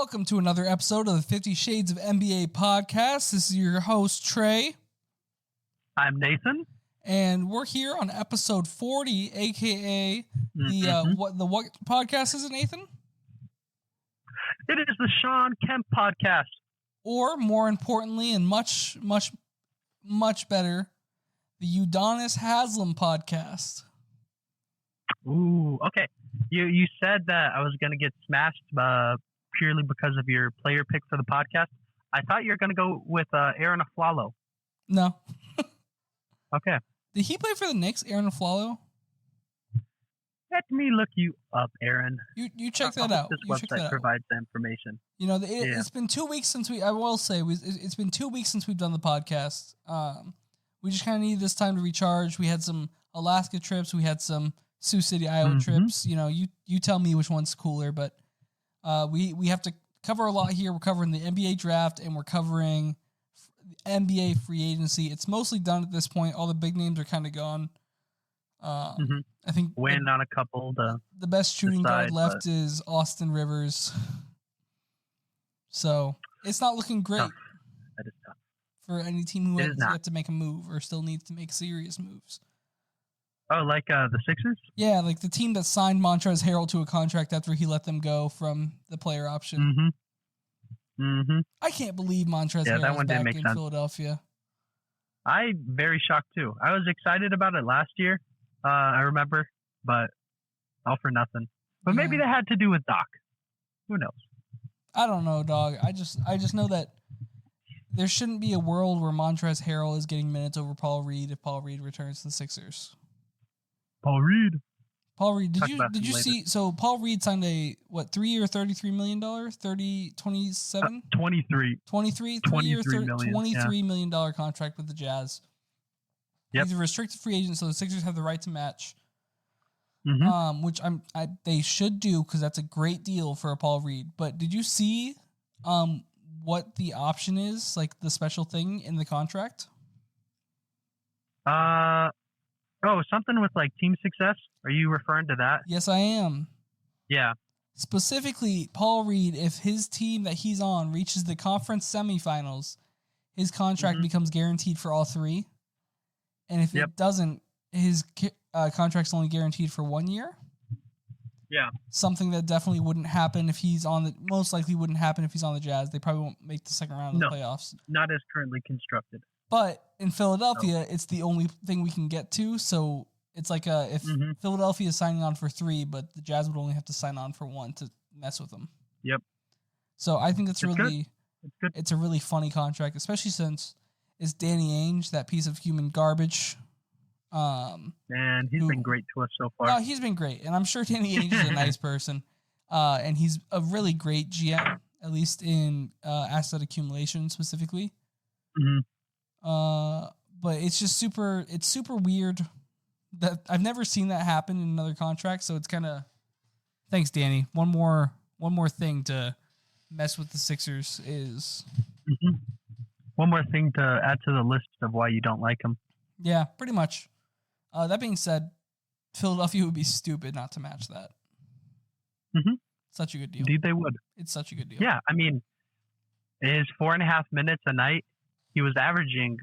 Welcome to another episode of the 50 Shades of NBA podcast. This is your host, Trey. I'm Nathan. And we're here on episode 40, a.k.a. What podcast is it, Nathan? It is the Sean Kemp podcast. Or, more importantly, and much better, the Udonis Haslem podcast. Ooh, okay. You said that I was going to get smashed purely because of your player pick for the podcast. I thought you were going to go with Aaron Aflalo. No. Okay. Did he play for the Knicks, Aaron Aflalo? Let me look you up, Aaron. You check that out. This website provides the information. You know, it's been 2 weeks since I will say, it's been 2 weeks since we've done the podcast. We just kind of needed this time to recharge. We had some Alaska trips. We had some Sioux City, Iowa trips. You know, you tell me which one's cooler, but we have to cover a lot here. We're covering the NBA draft and we're covering NBA free agency. It's mostly done at this point. All the big names are kind of gone. I think waiting on a couple. The best shooting guard left is Austin Rivers. So it's not looking great. Tough. That is tough for any team who has yet to make a move or still needs to make serious moves. Oh, like the Sixers? Yeah, like the team that signed Montrezl Harrell to a contract after he let them go from the player option. I can't believe Montrezl Harrell is back in Philadelphia. I'm very shocked too. I was excited about it last year. I remember, but all for nothing. But maybe that had to do with Doc. Who knows? I don't know, dog. I just know that there shouldn't be a world where Montrezl Harrell is getting minutes over Paul Reed if Paul Reed returns to the Sixers. Paul Reed. Did you see? So Paul Reed signed a 3-year, $33 million, 27? 23. 23? 3-year, $23 million contract with the Jazz. Yep. He's a restricted free agent, so the Sixers have the right to match. Which they should do because that's a great deal for a Paul Reed. But did you see what the option is, like the special thing in the contract? Oh, something with like team success? Are you referring to that? Yes, I am. Yeah. Specifically, Paul Reed, if his team that he's on reaches the conference semifinals, his contract becomes guaranteed for all three. And if it doesn't, his contract's only guaranteed for 1 year. Yeah. Something that definitely wouldn't happen if he's on most likely wouldn't happen if he's on the Jazz. They probably won't make the second round of the playoffs. Not as currently constructed. But in Philadelphia, it's the only thing we can get to. So it's like if Philadelphia is signing on for 3, but the Jazz would only have to sign on for 1 to mess with them. Yep. So I think it's a really funny contract, especially since it's Danny Ainge, that piece of human garbage. Man, he's been great to us so far. No, he's been great, and I'm sure Danny Ainge is a nice person, and he's a really great GM, at least in asset accumulation specifically. But it's just super weird that I've never seen that happen in another contract. So it's kind of, thanks, Danny. One more thing to mess with the Sixers is one more thing to add to the list of why you don't like them. Yeah, pretty much. That being said, Philadelphia would be stupid not to match that. Such a good deal. Indeed, they would. It's such a good deal. Yeah, I mean, his 4.5 minutes a night, he was averaging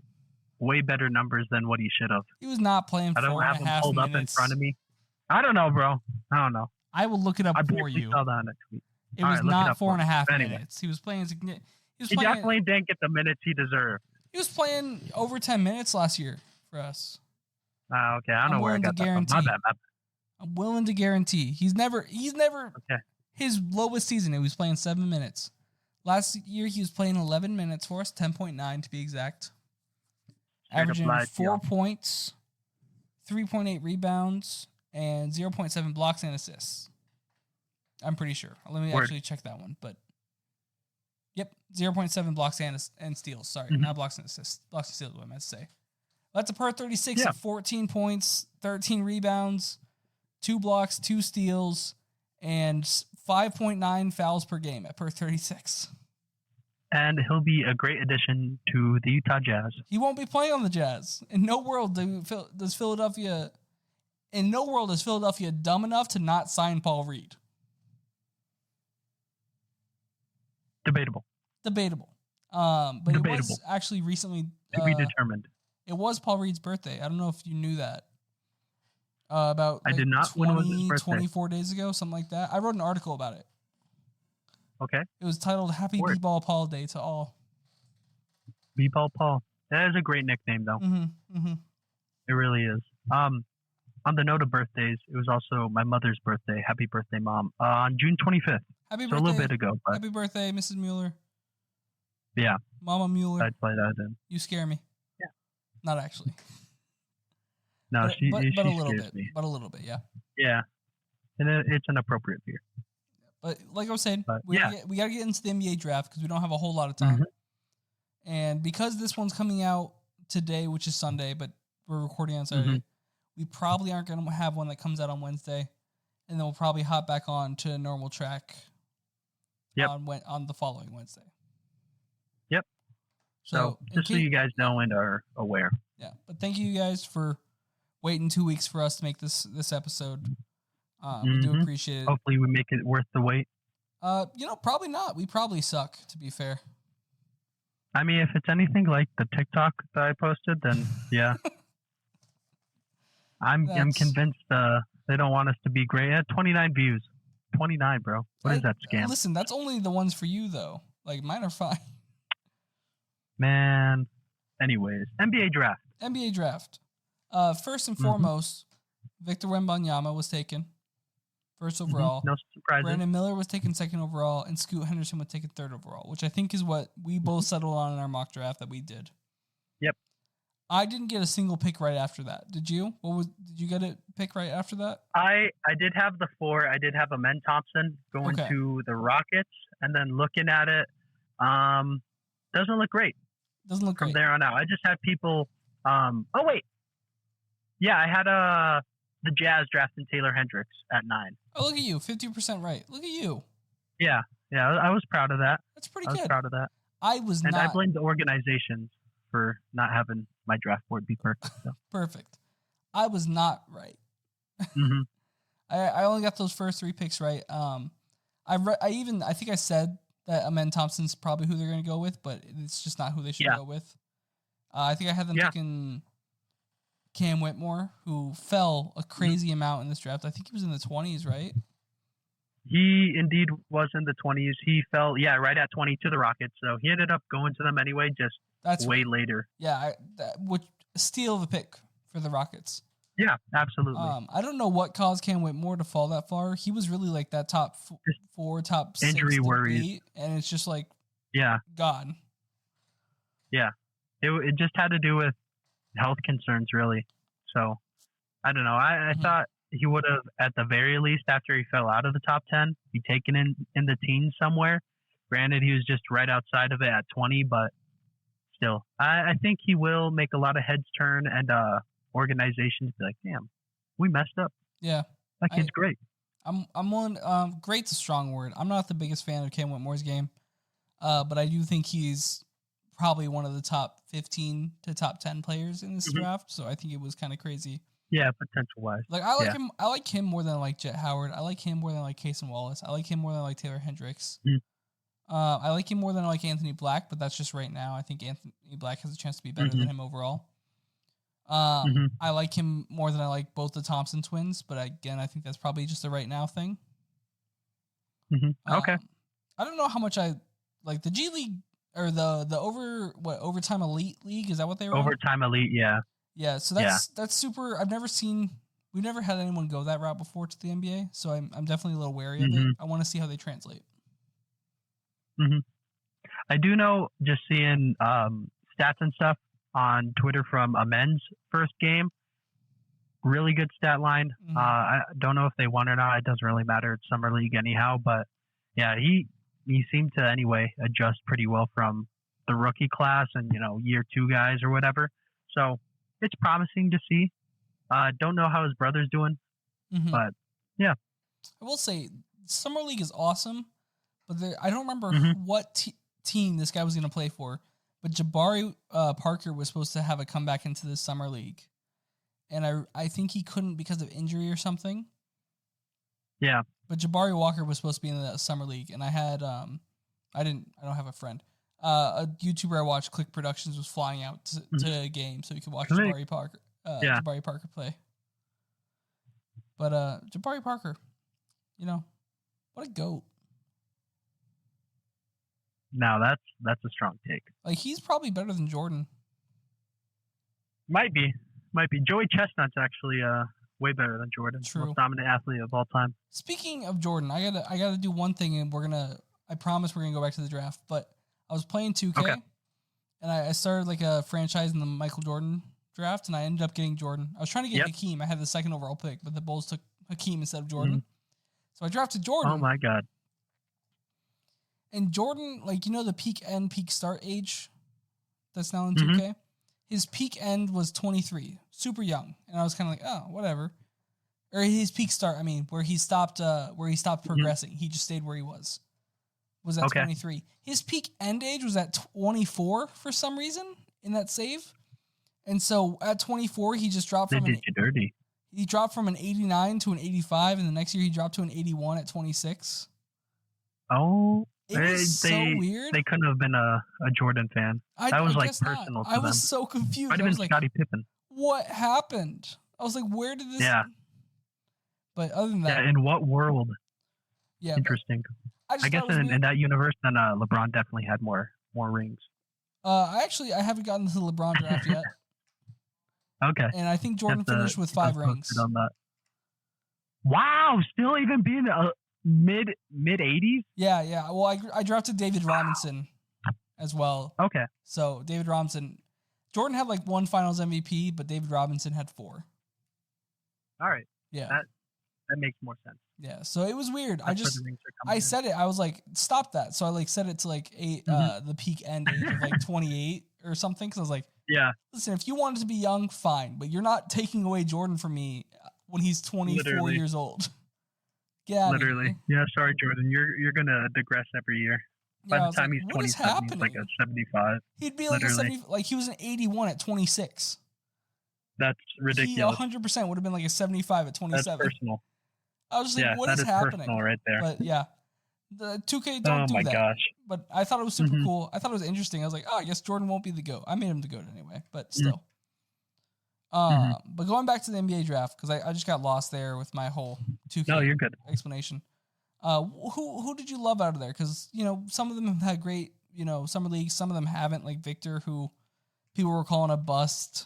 way better numbers than what he should have. He was not playing 4.5 minutes. I don't have him pulled up in front of me. I don't know, bro. I don't know. I will look it up for you. Saw that on a tweet. It was not 4.5 minutes. He was playing. He definitely didn't get the minutes he deserved. He was playing over 10 minutes last year for us. Okay. I don't know where I got that from. My bad. I'm willing to guarantee. He's never his lowest season, he was playing 7 minutes. Last year, he was playing 11 minutes for us, 10.9 to be exact. Averaging 4 points, 3.8 rebounds, and 0.7 blocks and assists. I'm pretty sure. Let me actually check that one. But, yep, 0.7 blocks and steals. Sorry, not blocks and assists. Blocks and steals is what I meant to say. That's a per 36 of 14 points, 13 rebounds, 2 blocks, 2 steals, and 5.9 fouls per game at per 36. And he'll be a great addition to the Utah Jazz. He won't be playing on the Jazz. In no world is Philadelphia dumb enough to not sign Paul Reed. Debatable. But Debatable. it was actually recently to be determined. It was Paul Reed's birthday. I don't know if you knew that. About I did not. 20, when was his birthday? 24 days ago, something like that. I wrote an article about it. Okay. It was titled "Happy B-Ball Paul Day to All." B-Ball Paul. That is a great nickname, though. It really is. On the note of birthdays, it was also my mother's birthday. Happy birthday, Mom. On June 25th. Happy birthday. So a little bit ago. But happy birthday, Mrs. Mueller. Yeah. Mama Mueller. I'd play that in. You scare me. Yeah. Not actually. No, but, she but a little scares bit. me. But a little bit, yeah. Yeah. And it's an appropriate fear. But like I was saying, but, we got to get into the NBA draft because we don't have a whole lot of time. And because this one's coming out today, which is Sunday, but we're recording on Saturday, we probably aren't going to have one that comes out on Wednesday. And then we'll probably hop back on to a normal track on the following Wednesday. Yep. So just so you guys know and are aware. Yeah. But thank you guys for waiting 2 weeks for us to make this episode. We do appreciate it. Hopefully we make it worth the wait. Probably not. We probably suck, to be fair. I mean, if it's anything like the TikTok that I posted, then yeah. I'm convinced they don't want us to be great. At 29 views. 29, bro. What is that scam? Listen, that's only the ones for you, though. Like, mine are fine. Man. Anyways, NBA draft. First and foremost, Victor Wembanyama was taken first overall. No surprises. Brandon Miller was taken second overall, and Scoot Henderson was taken third overall, which I think is what we both settled on in our mock draft that we did. Yep. I didn't get a single pick right after that. Did you? Did you get a pick right after that? I did have the 4. I did have Amen Thompson going to the Rockets, and then looking at it, doesn't look great. Doesn't look from great. there on out. I just had people. Oh wait, yeah, I had the Jazz drafting Taylor Hendricks at 9. Oh, look at you, 50% right. Look at you. Yeah, I was proud of that. That's pretty good. I was proud of that. I was and not. I blamed the organizations for not having my draft board be perfect. So. Perfect. I was not right. I only got those first 3 picks right. I think I said that Amen Thompson's probably who they're going to go with, but it's just not who they should go with. I think I had them picking Cam Whitmore, who fell a crazy amount in this draft. I think he was in the 20s, right? He indeed was in the 20s. He fell, right at 20 to the Rockets. So he ended up going to them anyway, just way later. Yeah, would steal the pick for the Rockets. Yeah, absolutely. I don't know what caused Cam Whitmore to fall that far. He was really like that top 4, top 6, injury worries, and it's just like gone. Yeah, it just had to do with health concerns, really. So I don't know. I thought he would have, at the very least, after he fell out of the top 10, be taken in the teens somewhere. Granted, he was just right outside of it at 20, but still, I think he will make a lot of heads turn and organizations be like, damn, we messed up. Yeah. That kid's great. I'm one, great's a strong word. I'm not the biggest fan of Cam Whitmore's game, but I do think he's probably one of the top 15 to top 10 players in this draft. So I think it was kind of crazy. Yeah, potential-wise. Like, I like him. I like him more than I like Jet Howard. I like him more than I like Cason Wallace. I like him more than I like Taylor Hendricks. I like him more than I like Anthony Black, but that's just right now. I think Anthony Black has a chance to be better than him overall. I like him more than I like both the Thompson twins, but again, I think that's probably just a right now thing. Okay. I don't know how much I like the G League or the overtime elite league. Is that what they were? Overtime elite, yeah. Yeah, so that's super. We've never had anyone go that route before to the NBA, so I'm definitely a little wary of it. I want to see how they translate. I do know, just seeing stats and stuff on Twitter from Amen's first game, really good stat line. I don't know if they won or not. It doesn't really matter. It's summer league anyhow, but yeah, he seemed to anyway adjust pretty well from the rookie class and year 2 guys or whatever. So it's promising to see. Don't know how his brother's doing, but yeah. I will say summer league is awesome, but I don't remember what team this guy was going to play for. But Jabari Parker was supposed to have a comeback into the summer league, and I think he couldn't because of injury or something. Yeah. But Jabari Walker was supposed to be in the summer league, and I had I don't have a friend. A YouTuber I watched, Click Productions, was flying out to a game so he could watch Jabari Parker. Jabari Parker play. But Jabari Parker, what a GOAT. Now that's a strong take. Like, he's probably better than Jordan. Might be. Joey Chestnut's actually way better than Jordan. True. Most dominant athlete of all time. Speaking of Jordan, I gotta do one thing, and I promise we're gonna go back to the draft. But I was playing 2K, and I started like a franchise in the Michael Jordan draft, and I ended up getting Jordan. I was trying to get Hakeem. I had the second overall pick, but the Bulls took Hakeem instead of Jordan. So I drafted Jordan. Oh my God. And Jordan, like, the peak end, peak start age that's now in 2K, his peak end was 23, super young. And I was kind of like, oh, whatever. Or his peak start, where he stopped progressing. He just stayed where he was at 23. His peak end age was at 24 for some reason in that save. And so at 24, he just dropped from he dropped from an 89 to an 85, and the next year he dropped to an 81 at 26. Oh, it was so weird. They couldn't have been a Jordan fan. That was like personal to them. I was so confused. Might have been Scottie Pippen. What happened? I was like, where did this? Yeah. But other than that, in what world? Yeah, interesting. I guess in that universe, then LeBron definitely had more rings. I haven't gotten to the LeBron draft yet. Okay. And I think Jordan finished with 5 rings. On that. Wow, still even being mid 80s? Yeah. Well, I drafted David Robinson as well. Okay. So David Robinson, Jordan had like 1 Finals MVP, but David Robinson had 4. All right. Yeah. That makes more sense. Yeah. So it was weird. I said it. I was like, stop that. So I like set it to like the peak end age of like 28 or something. Cause I was like, yeah, listen, if you wanted to be young, fine, but you're not taking away Jordan from me when he's 24 years old. Yeah. Literally. Yeah. Sorry, Jordan. You're going to digress every year. By the time he's 27, he's like a 75. He'd be like a 70, like he was an 81 at 26. That's ridiculous. He 100% would have been like a 75 at 27. That's personal. I was just like, what is happening? Personal right there. But yeah, the 2K don't do that. Oh my gosh. But I thought it was super cool. I thought it was interesting. I was like, oh, I guess Jordan won't be the GOAT. I made him the GOAT anyway, but still. But going back to the NBA draft, because I just got lost there with my whole 2K explanation. Who did you love out of there? Because, some of them have had great, summer leagues. Some of them haven't, like Victor, who people were calling a bust.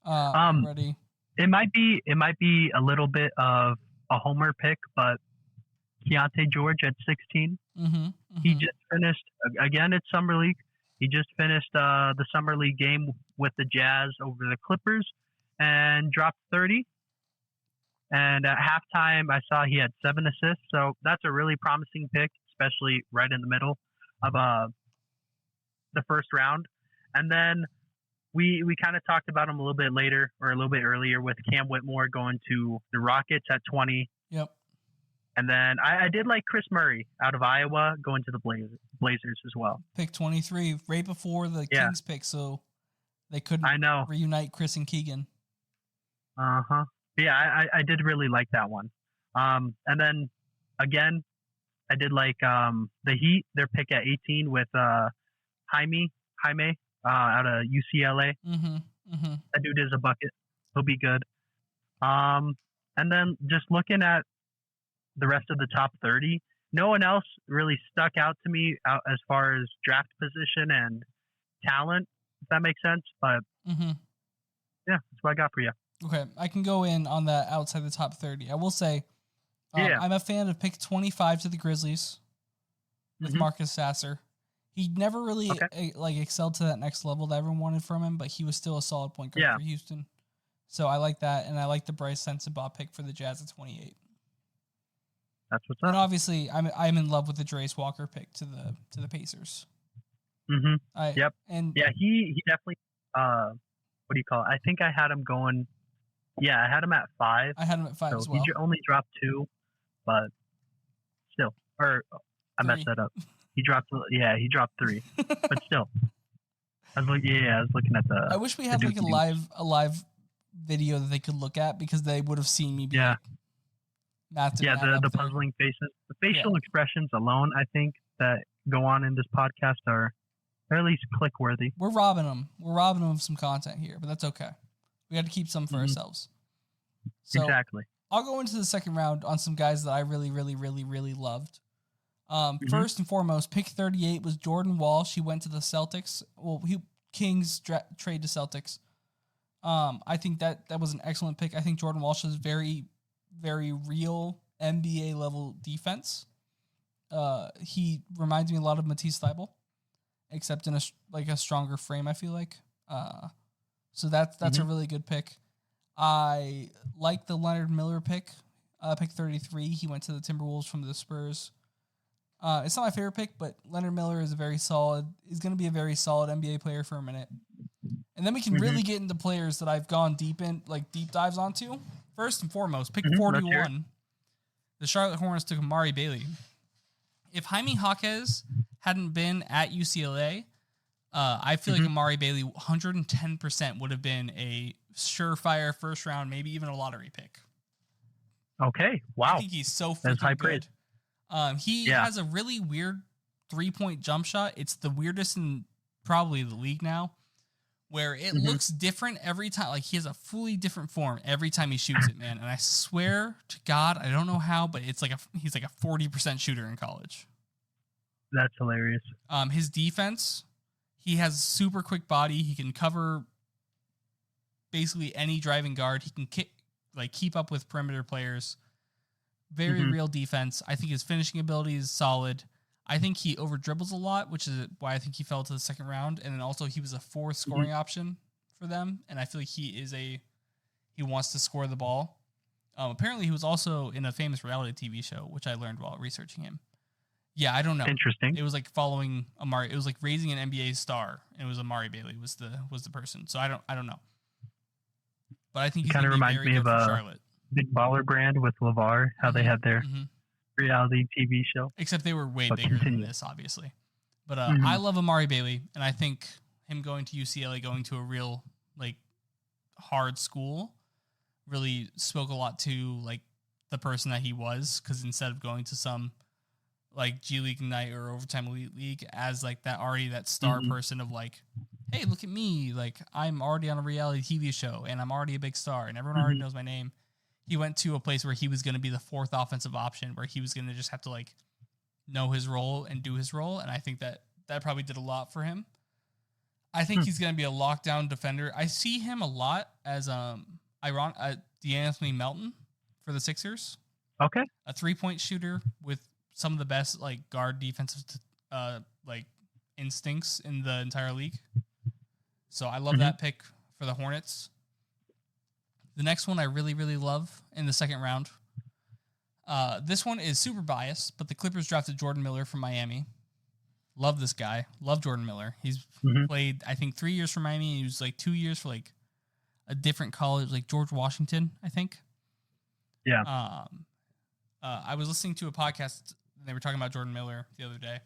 Already. It might be a little bit of a homer pick, but Keontae George at 16. He just finished, again, it's Summer League. He just finished the Summer League game with the Jazz over the Clippers and dropped 30. And at halftime, I saw he had 7 assists. So that's a really promising pick, especially right in the middle of the first round. And then we kind of talked about him a little bit later or a little bit earlier with Cam Whitmore going to the Rockets at 20. Yep. And then I did like Chris Murray out of Iowa going to the Blazers as well. Pick 23, right before the Kings pick, so they couldn't reunite Chris and Keegan. Yeah, I did really like that one. And then, again, I did like the Heat, their pick at 18 with Jaime out of UCLA. That dude is a bucket. He'll be good. And then just looking at the rest of the top 30, no one else really stuck out to me as far as draft position and talent, if that makes sense. But yeah, that's what I got for you. Okay, I can go in on that outside the top 30. I will say I'm a fan of pick 25 to the Grizzlies with Marcus Sasser. He never really excelled to that next level that everyone wanted from him, but he was still a solid point guard for Houston. So I like that, and I like the Bryce Sensabaugh pick for the Jazz at 28. That's what's up. And obviously, I'm in love with the Jarace Walker pick to the Pacers. Yep. And he definitely. What do you call it? I think I had him going. Yeah, I had him at 5. I had him at 5 as well. He only dropped 2, but still. Or I messed that up. He dropped 3, but still. I was looking at the. I wish we had like a live video that they could look at because they would have seen me. The puzzling faces, the facial expressions alone, I think that go on in this podcast are at least click worthy. We're robbing them. We're robbing them of some content here, but that's okay. We got to keep some for ourselves. So exactly. I'll go into the second round on some guys that I really, really, really, really loved. First and foremost, pick 38 was Jordan Walsh. He went to the Celtics. Well, Kings trade to Celtics. I think that was an excellent pick. I think Jordan Walsh is very, very real NBA level defense. He reminds me a lot of Matisse Thybulle, except in a stronger frame, I feel like. So that's a really good pick. I like the Leonard Miller pick. Pick 33. He went to the Timberwolves from the Spurs. It's not my favorite pick, but Leonard Miller is going to be a very solid NBA player for a minute. And then we can really get into players that I've gone deep dives onto. First and foremost, pick 41. The Charlotte Hornets took Amari Bailey. If Jaime Jaquez hadn't been at UCLA, I feel like Amari Bailey 110% would have been a surefire first round, maybe even a lottery pick. Okay, wow. I think he's so freaking good. He has a really weird 3-point jump shot. It's the weirdest in probably the league now, where it looks different every time. Like, he has a fully different form every time he shoots it, man. And I swear to God, I don't know how, but he's like a 40% shooter in college. That's hilarious. His defense, he has a super quick body. He can cover basically any driving guard. He can keep up with perimeter players. Very real defense. I think his finishing ability is solid. I think he over dribbles a lot, which is why I think he fell to the second round. And then also he was a fourth scoring option for them. And I feel like he wants to score the ball. Apparently he was also in a famous reality TV show, which I learned while researching him. Yeah, I don't know. Interesting. It was like following Amari. It was like raising an NBA star, and it was Amari Bailey was the person. So I don't know. But I think he kind of reminds me of Charlotte. Big Baller Brand with LeVar, how they had their reality TV show. Except they were way bigger than this, obviously. But I love Amari Bailey, and I think him going to UCLA, going to a real hard school, really spoke a lot to the person that he was. Because instead of going to some G League night or Overtime Elite League as that star person of hey, look at me, I'm already on a reality TV show and I'm already a big star and everyone already knows my name. He went to a place where he was going to be the fourth offensive option, where he was going to just have to know his role and do his role. And I think that probably did a lot for him. I think he's going to be a lockdown defender. I see him a lot as DeAnthony Melton for the Sixers. Okay. A 3-point shooter with some of the best guard defensive instincts in the entire league. So I love that pick for the Hornets. The next one I really, really love in the second round. This one is super biased, but the Clippers drafted Jordan Miller from Miami. Love this guy. Love Jordan Miller. He's played, I think, 3 years for Miami. He was 2 years for a different college, George Washington, I think. Yeah. I was listening to a podcast, and they were talking about Jordan Miller the other day.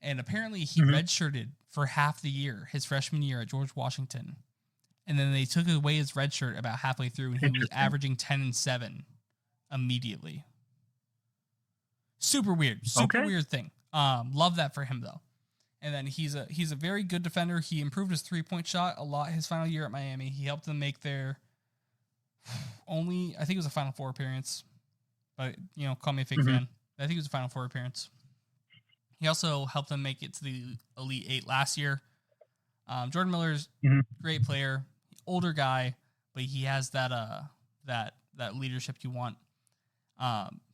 And apparently he redshirted for half the year, his freshman year at George Washington. And then they took away his red shirt about halfway through, and he was averaging 10 and 7 immediately. Super weird. Weird thing. Love that for him, though. And then he's a very good defender. He improved his 3-point shot a lot his final year at Miami. He helped them make their I think it was a Final Four appearance. But, call me a fake fan. I think it was a Final Four appearance. He also helped them make it to the Elite Eight last year. Jordan Miller's great player, older guy, but he has that leadership you want.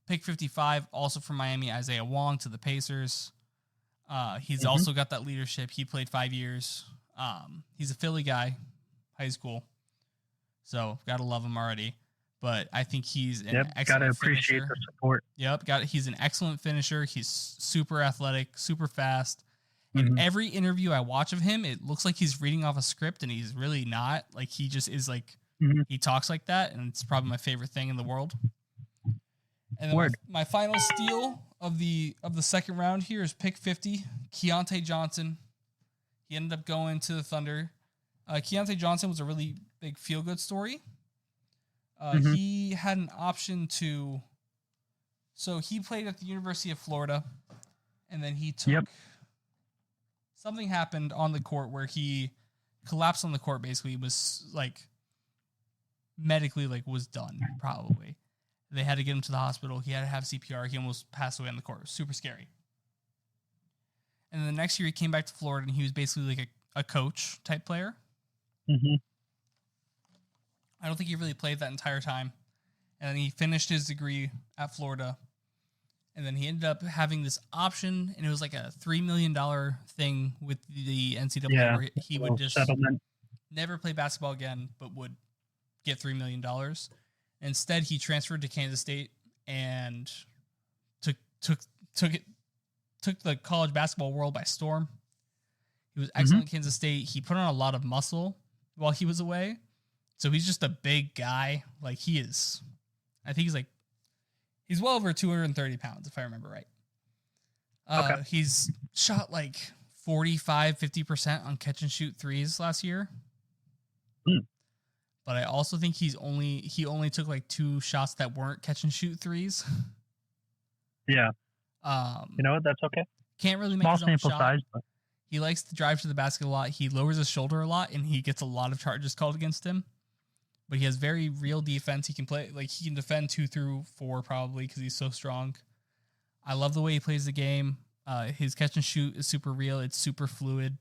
Pick 55, also from Miami, Isaiah Wong to the Pacers. He's also got that leadership. He played 5 years. He's a Philly guy, high school. So gotta love him already. But I think he's an excellent gotta appreciate finisher. The support. He's an excellent finisher. He's super athletic, super fast. In every interview I watch of him, it looks like he's reading off a script, and he's really not. He just is he talks like that, and it's probably my favorite thing in the world. And then my final steal of the second round here is pick 50, Keontae Johnson. He ended up going to the Thunder. Keontae Johnson was a really big feel-good story. He had an option to So he played at the University of Florida, and then he took something happened on the court where he collapsed on the court. Basically, was like medically was done. Probably they had to get him to the hospital. He had to have CPR. He almost passed away on the court. It was super scary. And then the next year he came back to Florida, and he was basically like a coach type player. Mm-hmm. I don't think he really played that entire time. And then he finished his degree at Florida. And then he ended up having this option, and it was like a $3 million thing with the NCAA where he would just never play basketball again, but would get $3 million. Instead, he transferred to Kansas State and took the college basketball world by storm. He was excellent at Kansas State. He put on a lot of muscle while he was away. So he's just a big guy. Like he is, I think he's well over 230 pounds, if I remember right. Okay. He's shot like 45-50% on catch and shoot threes last year. But I also think he only took like 2 shots that weren't catch and shoot threes. Yeah. You know what? That's okay. Can't really make small his own sample shot. size. But... He likes to drive to the basket a lot. He lowers his shoulder a lot, and he gets a lot of charges called against him. But he has very real defense. He can play he can defend 2 through 4 probably because he's so strong. I love the way he plays the game. His catch and shoot is super real. It's super fluid.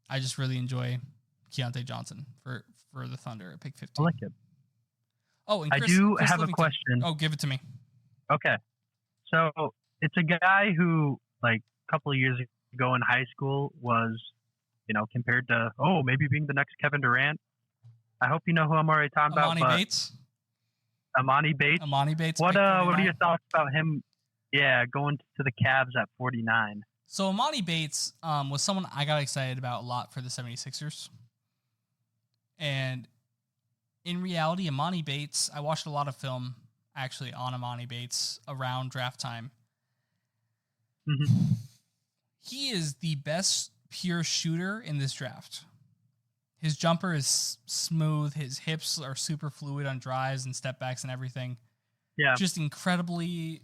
I just really enjoy Keontae Johnson for the Thunder at pick 15. I like it. Oh, and Chris have Livington. A question. Oh, give it to me. Okay. So it's a guy who, like, a couple of years ago in high school was, compared to, maybe being the next Kevin Durant. I hope you know who I'm already talking about. Bates? Amani Bates. Amani Bates. What are your thoughts about him? Yeah, going to the Cavs at 49. So Amani Bates was someone I got excited about a lot for the 76ers. And in reality, Amani Bates, I watched a lot of film actually on Amani Bates around draft time. Mm-hmm. He is the best pure shooter in this draft. His jumper is smooth. His hips are super fluid on drives and step backs and everything. Yeah. Just incredibly,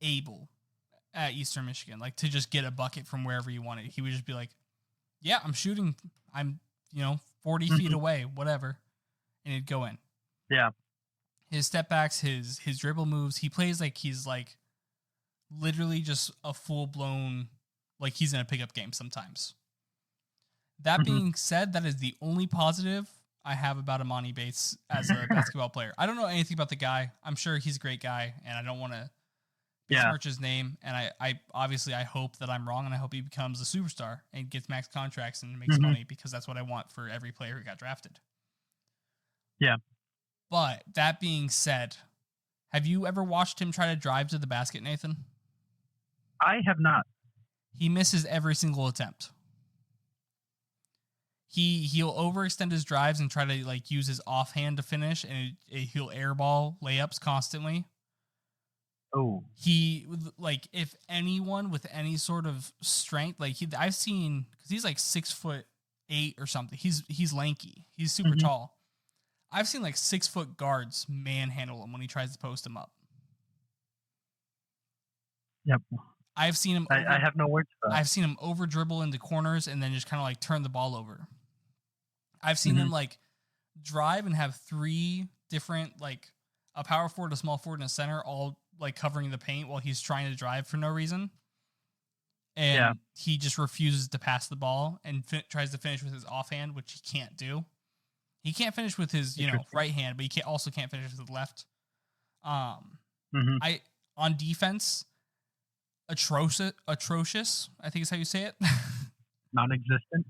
able at Eastern Michigan, to just get a bucket from wherever you wanted. He would just be like, yeah, I'm shooting. I'm, 40 feet away, whatever. And it'd go in. Yeah. His step backs, his dribble moves. He plays like he's literally just a full blown, he's in a pickup game sometimes. That being said, that is the only positive I have about Amani Bates as a basketball player. I don't know anything about the guy. I'm sure he's a great guy, and I don't want to besmirch his name. And I obviously I hope that I'm wrong, and I hope he becomes a superstar and gets max contracts and makes money, because that's what I want for every player who got drafted. Yeah. But that being said, have you ever watched him try to drive to the basket, Nathan? I have not. He misses every single attempt. He'll overextend his drives and try to use his offhand to finish, and he'll airball layups constantly. Oh, he if anyone with any sort of strength, I've seen, because he's 6'8" or something. He's lanky. He's super tall. I've seen 6-foot guards manhandle him when he tries to post him up. Yep. I've seen him. I have no words for that. I've seen him over dribble into corners and then just kind of turn the ball over. I've seen him drive and have 3 different a power forward, a small forward, and a center all covering the paint while he's trying to drive for no reason. And he just refuses to pass the ball and tries to finish with his offhand, which he can't do. He can't finish with his right hand, but he also can't finish with his left. I on defense, atrocious. I think is how you say it. Non-existent.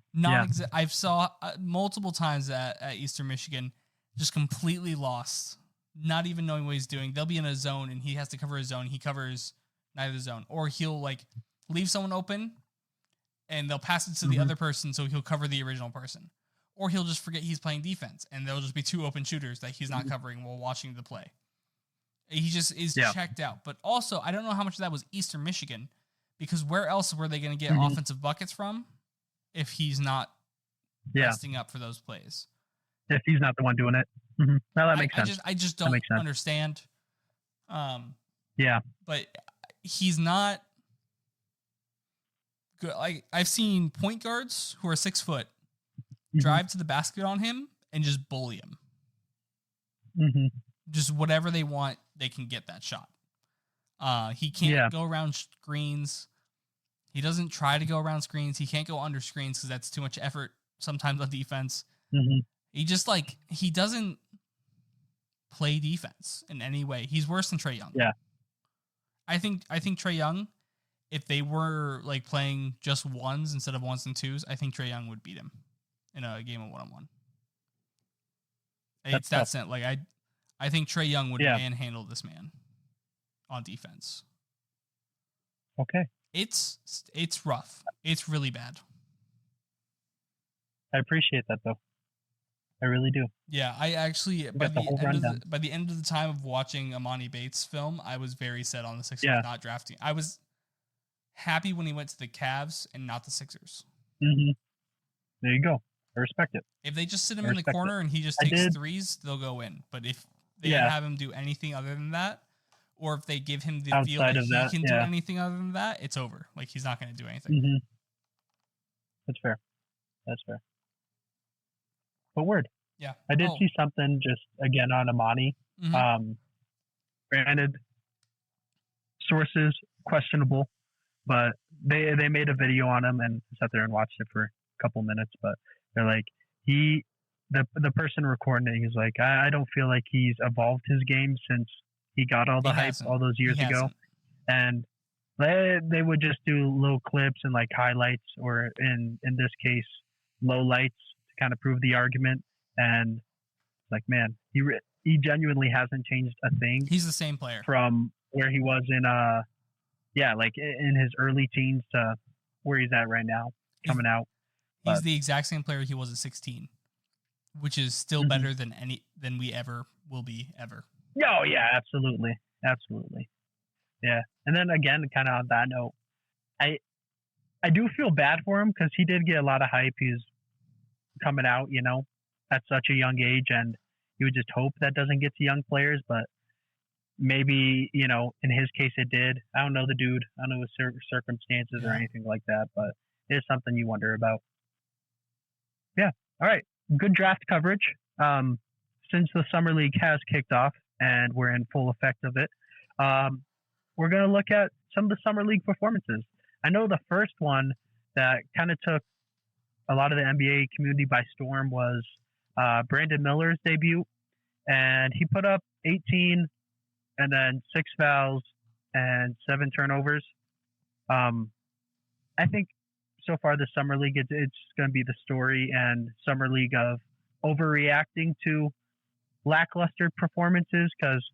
I've saw multiple times at Eastern Michigan, just completely lost, not even knowing what he's doing. They'll be in a zone and he has to cover his zone. He covers neither zone, or he'll leave someone open and they'll pass it to the other person, so he'll cover the original person, or he'll just forget he's playing defense and there'll just be 2 open shooters that he's not covering while watching the play. He just is checked out. But also, I don't know how much of that was Eastern Michigan, because where else were they going to get offensive buckets from if he's not resting up for those plays? If he's not the one doing it. No, that makes sense. I just don't understand. But he's not good. Like, I've seen point guards who are 6 foot drive to the basket on him and just bully him. Just whatever they want, they can get that shot. He can't go around screens. He doesn't try to go around screens. He can't go under screens because that's too much effort sometimes on defense. He just he doesn't play defense in any way. He's worse than Trey Young. Yeah. I think Trey Young, if they were like playing just ones instead of ones and twos, I think Trey Young would beat him in a game of 1-on-1. It's that sense. Like, I think Trey Young would manhandle this man on defense. Okay. It's rough. It's really bad. I appreciate that, though. I really do. Yeah, I actually by the end of the time of watching Amani Bates' film, I was very set on the Sixers not drafting. I was happy when he went to the Cavs and not the Sixers. There you go. I respect it. If they just sit him in the corner and he just takes threes, they'll go in. But if they don't have him do anything other than that, or if they give him the feel that he can do anything other than that, it's over. Like, he's not going to do anything. That's fair. That's fair. But word. Yeah. I did see something just, again, on Amani. Granted, sources questionable, but they made a video on him and sat there and watched it for a couple minutes. But they're like, the person recording it, he's like, I don't feel like he's evolved his game since he got all the hype all those years ago. And they would just do little clips and like highlights, or in this case, low lights, to kind of prove the argument. And like, man, he genuinely hasn't changed a thing. He's the same player from where he was in like in his early teens to where he's at right now, coming out. He's the exact same player he was at 16, which is still better than we ever will be ever. Oh yeah, absolutely. Yeah. And then again, kind of on that note, I do feel bad for him because he did get a lot of hype. He's coming out, at such a young age, and you would just hope that doesn't get to young players, but maybe, in his case it did. I don't know the dude. I don't know his circumstances or anything like that, but it is something you wonder about. Yeah. All right. Good draft coverage. Since the Summer League has kicked off and we're in full effect of it, we're going to look at some of the Summer League performances. I know the first one that kind of took a lot of the NBA community by storm was Brandon Miller's debut, and he put up 18 and then 6 fouls and 7 turnovers. I think so far the Summer League, it's going to be the story and Summer League of overreacting to lackluster performances, because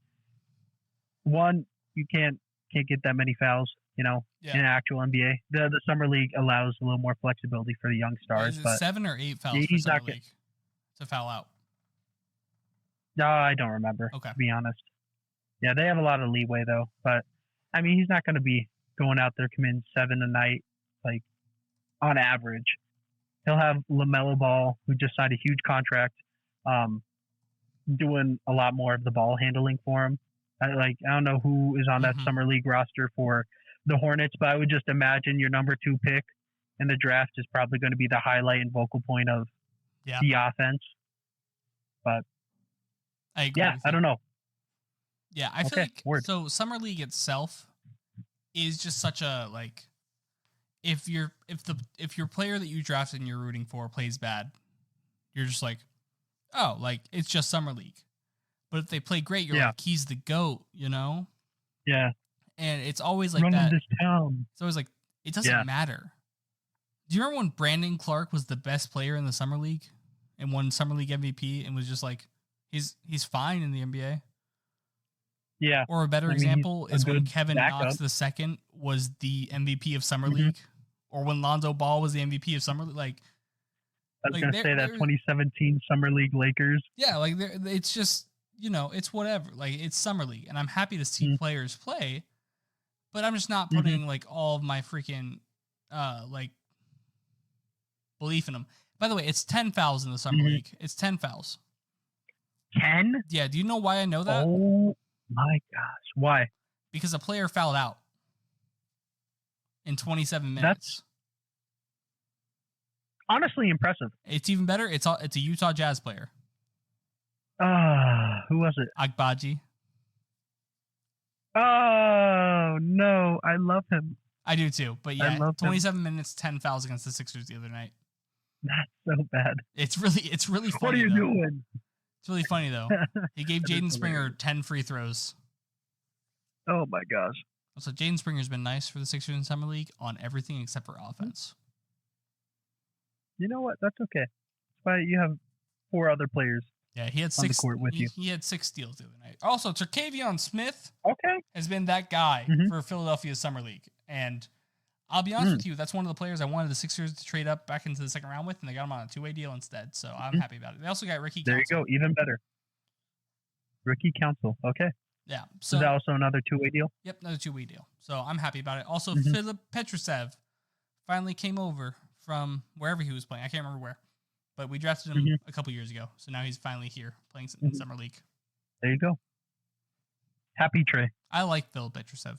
one, you can't get that many fouls, in actual NBA. The Summer League allows a little more flexibility for the young stars. But 7 or 8 fouls for Summer League to foul out? No, I don't remember, to be honest. Yeah, they have a lot of leeway, though. But, I mean, he's not going to be going out there committing 7 a night, like, on average. He'll have LaMelo Ball, who just signed a huge contract, doing a lot more of the ball handling for him. I don't know who is on that Summer League roster for the Hornets, but I would just imagine your number 2 pick in the draft is probably going to be the highlight and vocal point of the offense. But I agree. Yeah, I don't know. Yeah, I feel like so Summer League itself is just such a if your player that you drafted and you're rooting for plays bad, you're just like, oh, it's just Summer League. But if they play great, you're like, he's the GOAT, Yeah. And it's always like Running that. This town. It's always like, it doesn't matter. Do you remember when Brandon Clark was the best player in the Summer League and won Summer League MVP and was just like, he's fine in the NBA? Yeah. Or a better example is when Kevin Knox II was the MVP of Summer League, or when Lonzo Ball was the MVP of Summer League. I was going to say that 2017 Summer League Lakers. Yeah, it's just, it's whatever. It's Summer League, and I'm happy to see players play, but I'm just not putting all of my freaking belief in them. By the way, it's 10 fouls in the Summer League. It's 10 fouls. 10? Yeah. Do you know why I know that? Oh, My gosh, why? Because a player fouled out in 27 minutes. That's honestly impressive. It's even better. It's a Utah Jazz player. Who was it? Agbaji. Oh no, I love him. I do too. But yeah, 27 minutes, 10 fouls against the Sixers the other night. That's so bad. It's really funny. What are you doing? It's really funny though. He gave Jaden Springer 10 free throws. Oh my gosh. So Jaden Springer's been nice for the Sixers in Summer League on everything except for offense. You know what? That's okay. That's why you have 4 other players. Yeah, he had 6 on the court with you. He had 6 steals the other night. Also, Terquavion Smith Okay. has been that guy for Philadelphia's Summer League. And I'll be honest with you, that's one of the players I wanted the Sixers to trade up back into the second round with, and they got him on a 2-way deal instead. So I'm happy about it. They also got Ricky Council. There you go. Even better. Ricky Council. Okay. Yeah. So is that also another 2-way deal? Yep, another 2-way deal. So I'm happy about it. Also, Filip Petrusev finally came over from wherever he was playing. I can't remember where. But we drafted him a couple years ago. So now he's finally here playing in Summer League. There you go. Happy Trey. I like Filip Petrusev.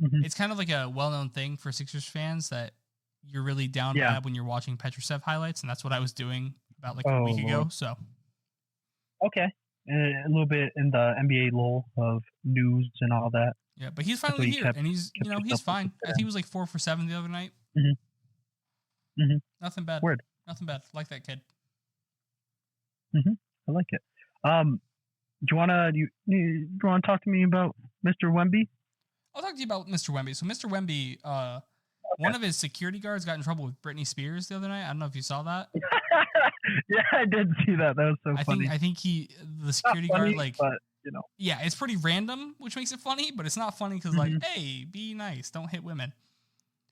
It's kind of like a well-known thing for Sixers fans that you're really down bad when you're watching Petrusev highlights, and that's what I was doing about like a week ago. So, okay, a little bit in the NBA lull of news and all that. Yeah, but he's finally here, and he's fine. I think he was like 4 for 7 the other night. Nothing bad. Word. Nothing bad. Like that kid. I like it. Do you wanna talk to me about Mr. Wemby? I'll talk to you about Mr. Wemby. So Mr. Wemby, one of his security guards got in trouble with Britney Spears the other night. I don't know if you saw that. Yeah, I did see that. That was so funny. I think the security guard, like, but, yeah, it's pretty random, which makes it funny, but it's not funny because, like, hey, be nice, don't hit women.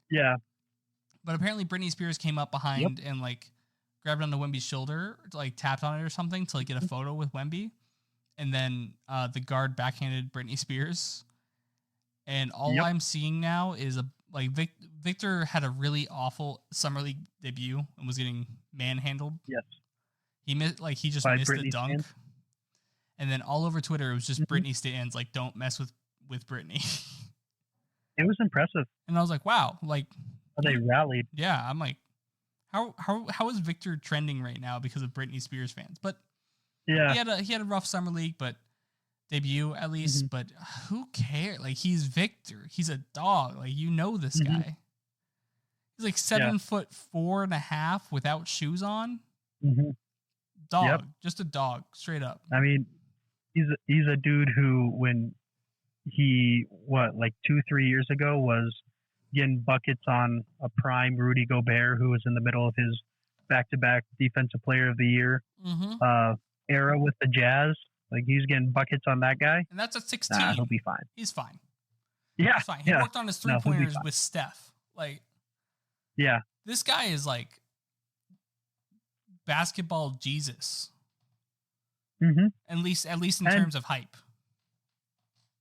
Yeah. But apparently Britney Spears came up behind and, like, grabbed onto Wemby's shoulder, like, tapped on it or something to, like, get a photo with Wemby. And then the guard backhanded Britney Spears. And all I'm seeing now is Victor had a really awful Summer League debut and was getting manhandled. Yes. He missed Britney a dunk. Stans? And then all over Twitter it was just Britney stans, like, don't mess with Britney. It was impressive. And I was like, wow, like, they rallied. Yeah, I'm like, how is Victor trending right now because of Britney Spears fans? But yeah, he had a rough Summer League, but debut at least. But who cares? Like, he's Victor. He's a dog. Like, this guy. He's like 7'4.5" without shoes on. Dog, just a dog, straight up. I mean, he's a dude who, when he 2-3 years ago was getting buckets on a prime Rudy Gobert, who was in the middle of his back-to-back Defensive Player of the Year era with the Jazz. Like, he's getting buckets on that guy. And that's at 16. He'll be fine. He's fine. Yeah. He's fine. He worked on his three-pointers with Steph. Like, yeah. This guy is like basketball Jesus. At least in terms of hype.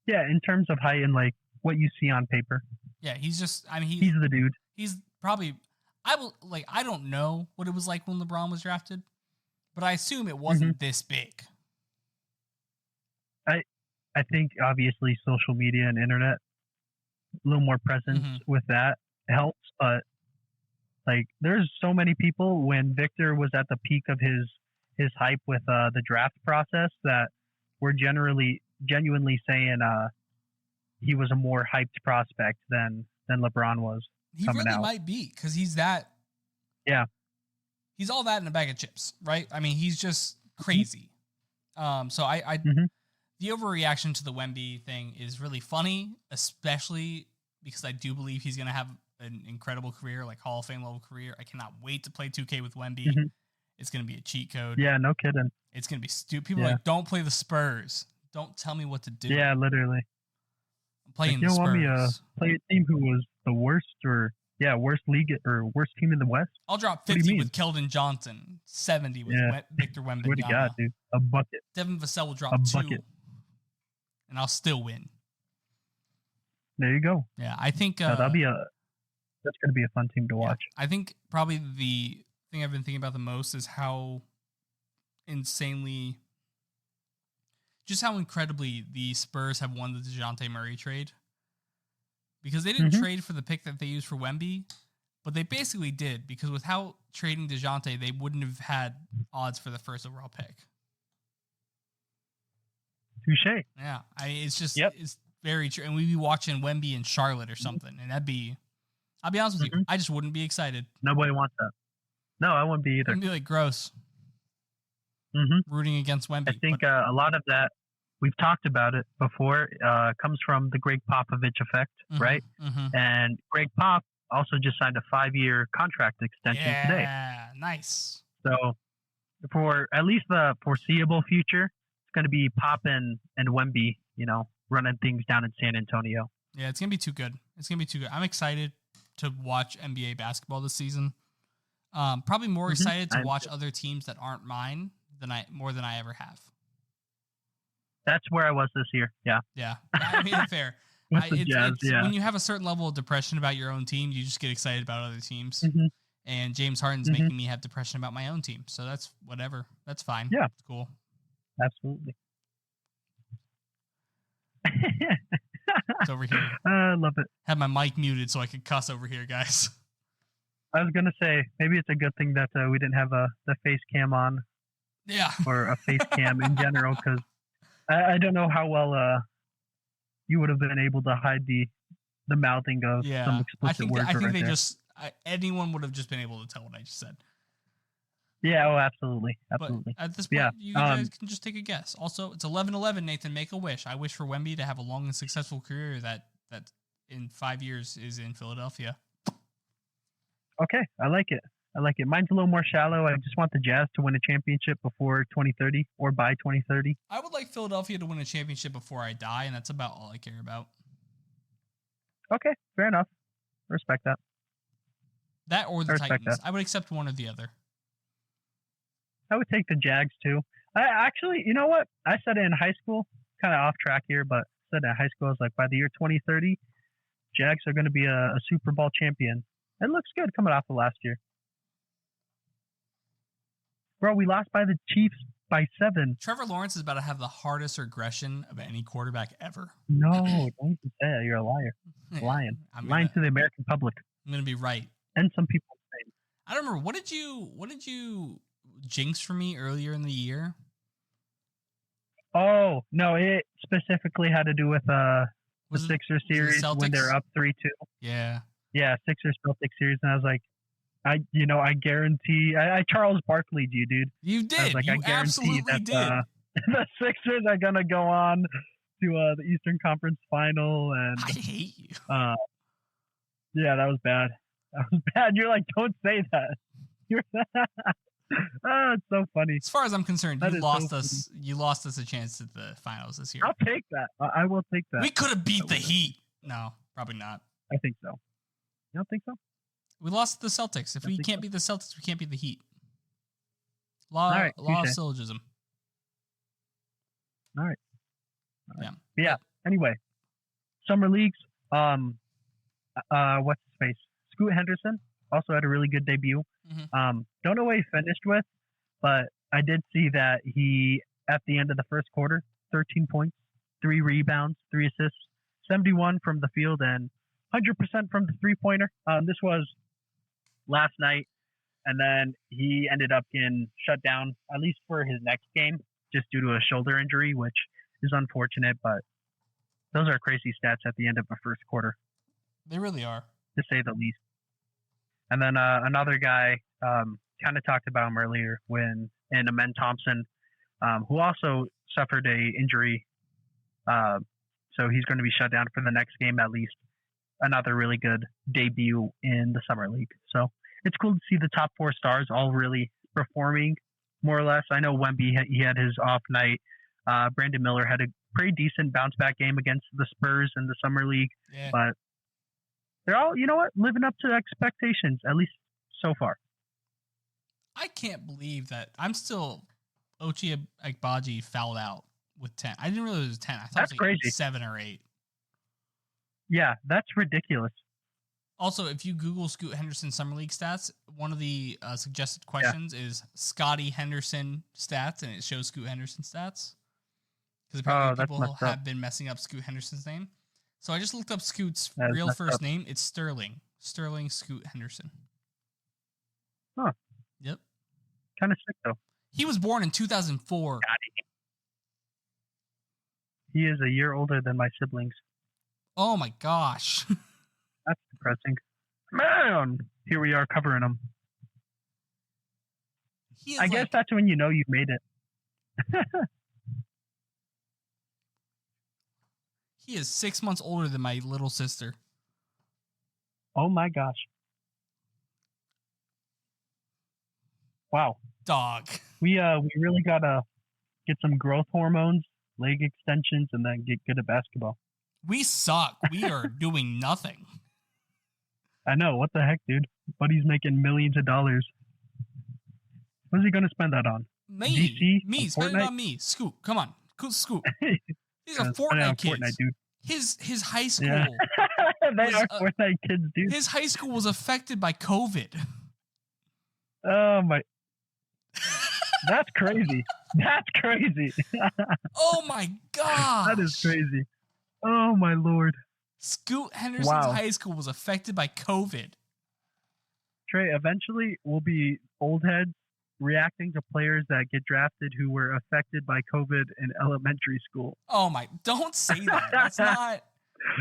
Yeah, in terms of height and, like, what you see on paper. Yeah, he's just, I mean, he's the dude. He's probably, I don't know what it was like when LeBron was drafted, but I assume it wasn't this big. I think obviously social media and internet, a little more presence with that helps, but like, there's so many people when Victor was at the peak of his hype with the draft process that were genuinely saying he was a more hyped prospect than LeBron was. He really might be, because he's that. Yeah. He's all that in a bag of chips, right? I mean, he's just crazy. So the overreaction to the Wemby thing is really funny, especially because I do believe he's going to have an incredible career, like Hall of Fame level career. I cannot wait to play 2K with Wemby. It's going to be a cheat code. Yeah, no kidding. It's going to be stupid. People are like, don't play the Spurs. Don't tell me what to do. Yeah, literally. I'm playing the Spurs. You want me to play a team who was the worst league or worst team in the West? I'll drop 50 with Keldon Johnson, 70 with Victor Wembanyama. What do you got, dude? A bucket. Devin Vassell will drop 2, and I'll still win. There you go. Yeah, I think that's going to be a fun team to watch. I think probably the thing I've been thinking about the most is how insanely just how incredibly the Spurs have won the DeJounte Murray trade. Because they didn't trade for the pick that they used for Wemby, but they basically did, because without trading DeJounte, they wouldn't have had odds for the first overall pick. Touché. Yeah, it's just it's very true. And we'd be watching Wemby in Charlotte or something, and that'd be, I'll be honest with you, I just wouldn't be excited. Nobody wants that. No, I wouldn't be either. It'd be like gross. Rooting against Wemby. I think a lot of that, we've talked about it before, comes from the Greg Popovich effect, right? And Greg Pop also just signed a 5-year contract extension today. Yeah, nice. So for at least the foreseeable future, it's going to be Pop and Wemby, running things down in San Antonio. Yeah, it's going to be too good. I'm excited to watch NBA basketball this season. Probably more excited to watch other teams that aren't mine more than I ever have. That's where I was this year. Yeah. Yeah. I mean, fair. When you have a certain level of depression about your own team, you just get excited about other teams. And James Harden's making me have depression about my own team. So that's whatever. That's fine. Yeah. It's cool. Absolutely. It's over here. I love it. Had my mic muted so I could cuss over here, guys. I was going to say, maybe it's a good thing that we didn't have the face cam on. Yeah. Or a face cam in general, because I don't know how well you would have been able to hide the mouthing of some explicit words. I think they anyone would have just been able to tell what I just said. Yeah, absolutely. But at this point, you guys can just take a guess. Also, it's 11-11, Nathan. Make a wish. I wish for Wemby to have a long and successful career that in 5 years is in Philadelphia. Okay, I like it. Mine's a little more shallow. I just want the Jazz to win a championship before 2030 or by 2030. I would like Philadelphia to win a championship before I die, and that's about all I care about. Okay, fair enough. Respect that. That or the Titans. I would accept one or the other. I would take the Jags too. I actually, you know what? I said it in high school, kind of off track here, but I said in high school, I was like, by the year 2030, Jags are going to be a Super Bowl champion. It looks good coming off of last year. Bro, we lost by the Chiefs by 7. Trevor Lawrence is about to have the hardest regression of any quarterback ever. No, don't even say that. You're a liar. Lying. Lying to the American public. I'm going to be right. And some people say. I don't remember. What did you jinx for me earlier in the year? Oh, no, it specifically had to do with the Sixers series when they're up 3-2. Yeah. Yeah, Sixers-Celtics series. And I was like, I guarantee. I Charles Barkley'd you, dude. You did. I was like, you I guarantee absolutely that did. the Sixers are gonna go on to the Eastern Conference Final, and I hate you. Yeah, that was bad. You're like, don't say that. It's so funny. As far as I'm concerned, you lost us. You lost us a chance at the finals this year. I'll take that. I will take that. We could have beat the Heat. No, probably not. I think so. You don't think so? We lost the Celtics. If we can't beat the Celtics, we can't beat the Heat. Law of syllogism. All right. Yeah. Anyway, summer leagues. What's his face? Scoot Henderson also had a really good debut. Don't know what he finished with, but I did see that he, at the end of the first quarter, 13 points, 3 rebounds, 3 assists, 71 from the field, and 100% from the three-pointer. This was last night, and then he ended up getting shut down, at least for his next game, just due to a shoulder injury, which is unfortunate, but those are crazy stats at the end of the first quarter. They really are. To say the least. And then another guy, kind of talked about him earlier, Amen Thompson, who also suffered a injury, so he's going to be shut down for the next game at least. Another really good debut in the summer league. So it's cool to see the top 4 stars all really performing more or less. I know Wemby, he had his off night. Brandon Miller had a pretty decent bounce back game against the Spurs in the summer league, but they're all, you know what, living up to expectations, at least so far. I can't believe that Ochai Agbaji fouled out with 10. I didn't realize it was 10. I thought That's it was like crazy. 7 or 8. Yeah, that's ridiculous. Also, if you Google Scoot Henderson Summer League stats, one of the suggested questions is Scotty Henderson stats, and it shows Scoot Henderson stats. because apparently people have been messing up Scoot Henderson's name. So I just looked up Scoot's real first name. It's Sterling. Sterling Scoot Henderson. Huh. Yep. Kind of sick, though. He was born in 2004. He is a year older than my siblings. Oh, my gosh. That's depressing. Man, here we are covering him. I guess that's when you know you've made it. He is 6 months older than my little sister. Oh my gosh. Wow. Dog. We really gotta get some growth hormones, leg extensions, and then get good at basketball. We suck. We are doing nothing. I know. What the heck, dude? Buddy's making millions of dollars. What's he gonna spend that on? Me. Spend it on me. Scoot. Come on. Scoot. These are Fortnite kids. Fortnite, dude. His high school. Yeah. They are Fortnite kids, dude. His high school was affected by COVID. Oh my. That's crazy. That's crazy. Oh my god. That is crazy. Oh my lord. Scoot Henderson's high school was affected by COVID. Trey, eventually we'll be old heads reacting to players that get drafted who were affected by COVID in elementary school. Oh my, don't say that. That's not,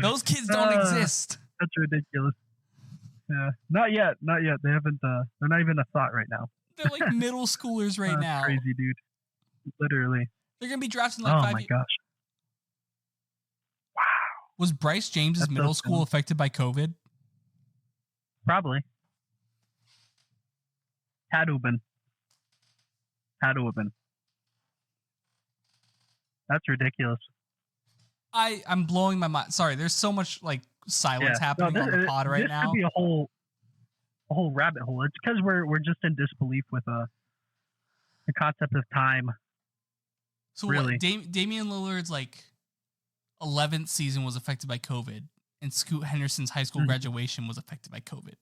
those kids don't exist. That's ridiculous. Yeah, not yet. They haven't, they're not even a thought right now. They're like middle schoolers right now. Crazy, dude. Literally. They're going to be drafted in like 5 years. Oh my gosh. Wow. Was Bryce James's middle school affected by COVID? Probably. Had to have been. That's ridiculous. I'm blowing my mind. Sorry, there's so much like silence happening on the pod right now. This could be a whole rabbit hole. It's because we're just in disbelief with the concept of time. So really, what, Damian Lillard's like 11th season was affected by COVID, and Scoot Henderson's high school graduation was affected by COVID.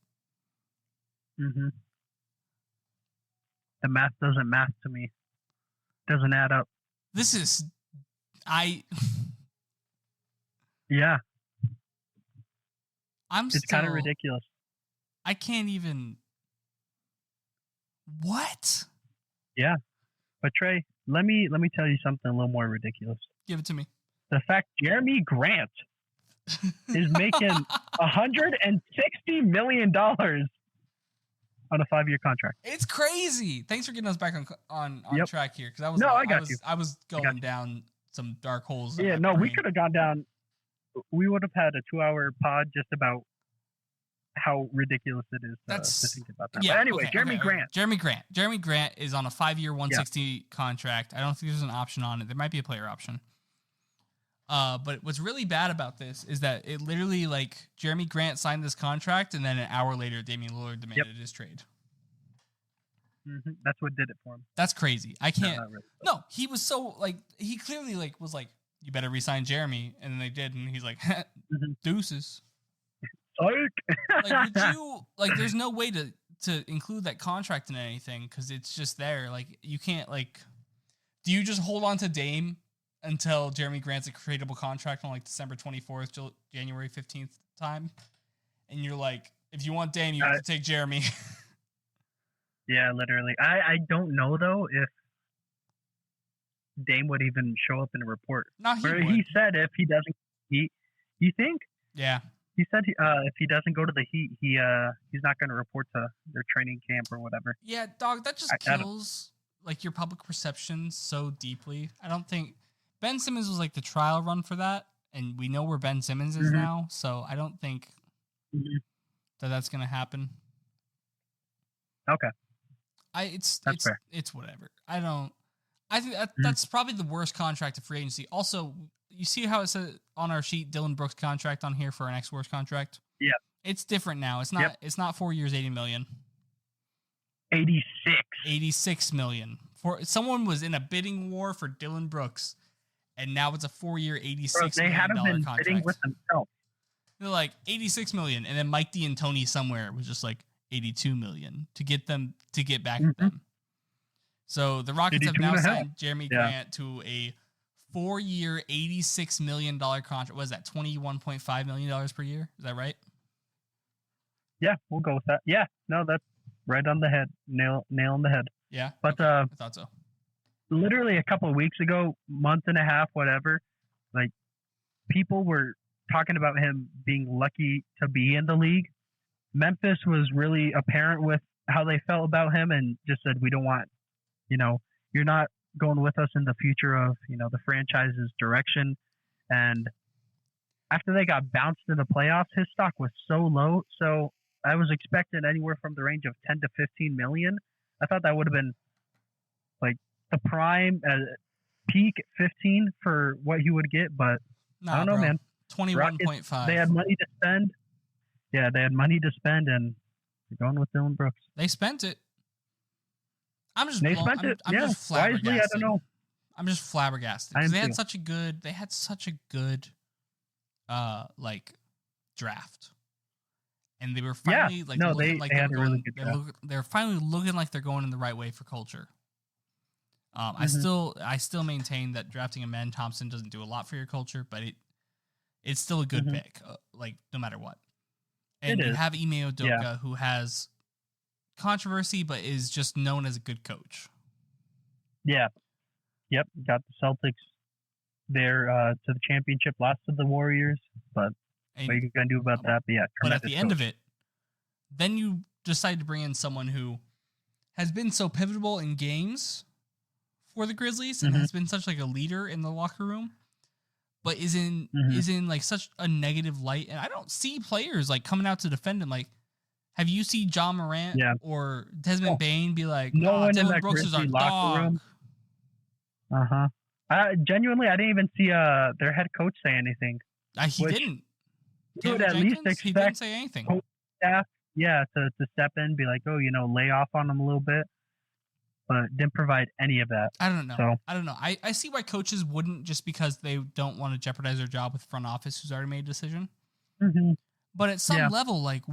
Mm-hmm. The math doesn't math to me. Doesn't add up. This is, yeah. It's kind of ridiculous. I can't even. What? Yeah, but Trey, let me tell you something a little more ridiculous. Give it to me. The fact Jeremy Grant is making $160 million on a 5-year contract. It's crazy. Thanks for getting us back on track here, because I was going down some dark holes. Yeah, no, we could have gone down. We would have had a 2-hour pod just about how ridiculous it is to think about that. Yeah, but anyway, Jeremy Grant. Jeremy Grant is on a 5-year, 160 contract. I don't think there's an option on it. There might be a player option. But what's really bad about this is that it literally, like, Jeremy Grant signed this contract, and then an hour later, Damian Lillard demanded his trade. Mm-hmm. That's what did it for him. That's crazy. I can't. Really. No, he was so, like, he clearly, like, was like, you better re-sign Jeremy, and then they did, and he's like, deuces. Like, there's no way to include that contract in anything, because it's just there. Like, you can't, like, do you just hold on to Dame until Jeremy Grant's a tradable contract on like December 24th, January 15th time? And you're like, if you want Dame, you have to take Jeremy. Yeah, literally. I don't know, though, if Dame would even show up in a report. No, he said if he doesn't, you think? Yeah. He said if he doesn't go to the Heat, he's not going to report to their training camp or whatever. Yeah, dog, that just kills like your public perception so deeply. I don't think Ben Simmons was like the trial run for that, and we know where Ben Simmons is now, so I don't think that's going to happen. Okay. It's fair. It's whatever. I think that's probably the worst contract of free agency. Also, you see how it says on our sheet Dylan Brooks contract on here for our next worst contract? Yeah. It's different now. It's not it's not 4 years, $80 million. 86 million. For someone was in a bidding war for Dylan Brooks, and now it's a 4-year, $86 million contract. They had him been bidding with themselves. They're like $86 million, and then Mike D'Antoni somewhere was just like $82 million to get back at them. So the Rockets have now signed Jeremy Grant to a 4-year, $86 million contract. What is that, $21.5 million per year? Is that right? Yeah, we'll go with that. Yeah, no, that's right on the head. Nail on the head. Yeah, but okay. I thought so. Literally a couple of weeks ago, month and a half, whatever, like people were talking about him being lucky to be in the league. Memphis was really apparent with how they felt about him and just said, we don't want, you're not going with us in the future of, the franchise's direction. And after they got bounced in the playoffs, his stock was so low. So I was expecting anywhere from the range of 10 to 15 million. I thought that would have been like the prime peak 15 for what he would get, but I don't know, man. 21.5. They had money to spend. Yeah, they had money to spend, and they're going with Dylan Brooks. They spent it. I'm just flabbergasted. Wisely, I don't know. I'm just flabbergasted because they had such a good draft, and they were finally they're finally looking like they're going in the right way for culture. I still maintain that drafting Amen Thompson doesn't do a lot for your culture, but it's still a good pick, no matter what. And you have Ime Udoka, who has controversy, but is just known as a good coach. Yeah. Yep. Got the Celtics there to the championship, lost to the Warriors, but what are you going to do about that? But at the end of it, then you decide to bring in someone who has been so pivotal in games for the Grizzlies and has been such like a leader in the locker room, but is in like such a negative light. And I don't see players like coming out to defend him. Like, have you seen John Morant or Desmond Bain be like, no one in that Brooks is our locker room? Genuinely, I didn't even see their head coach say anything. He didn't. You would at least expect he didn't say anything. Staff, to step in, be like, lay off on them a little bit, but didn't provide any of that. I don't know. I don't know. I see why coaches wouldn't, just because they don't want to jeopardize their job with front office who's already made a decision. But at some level, like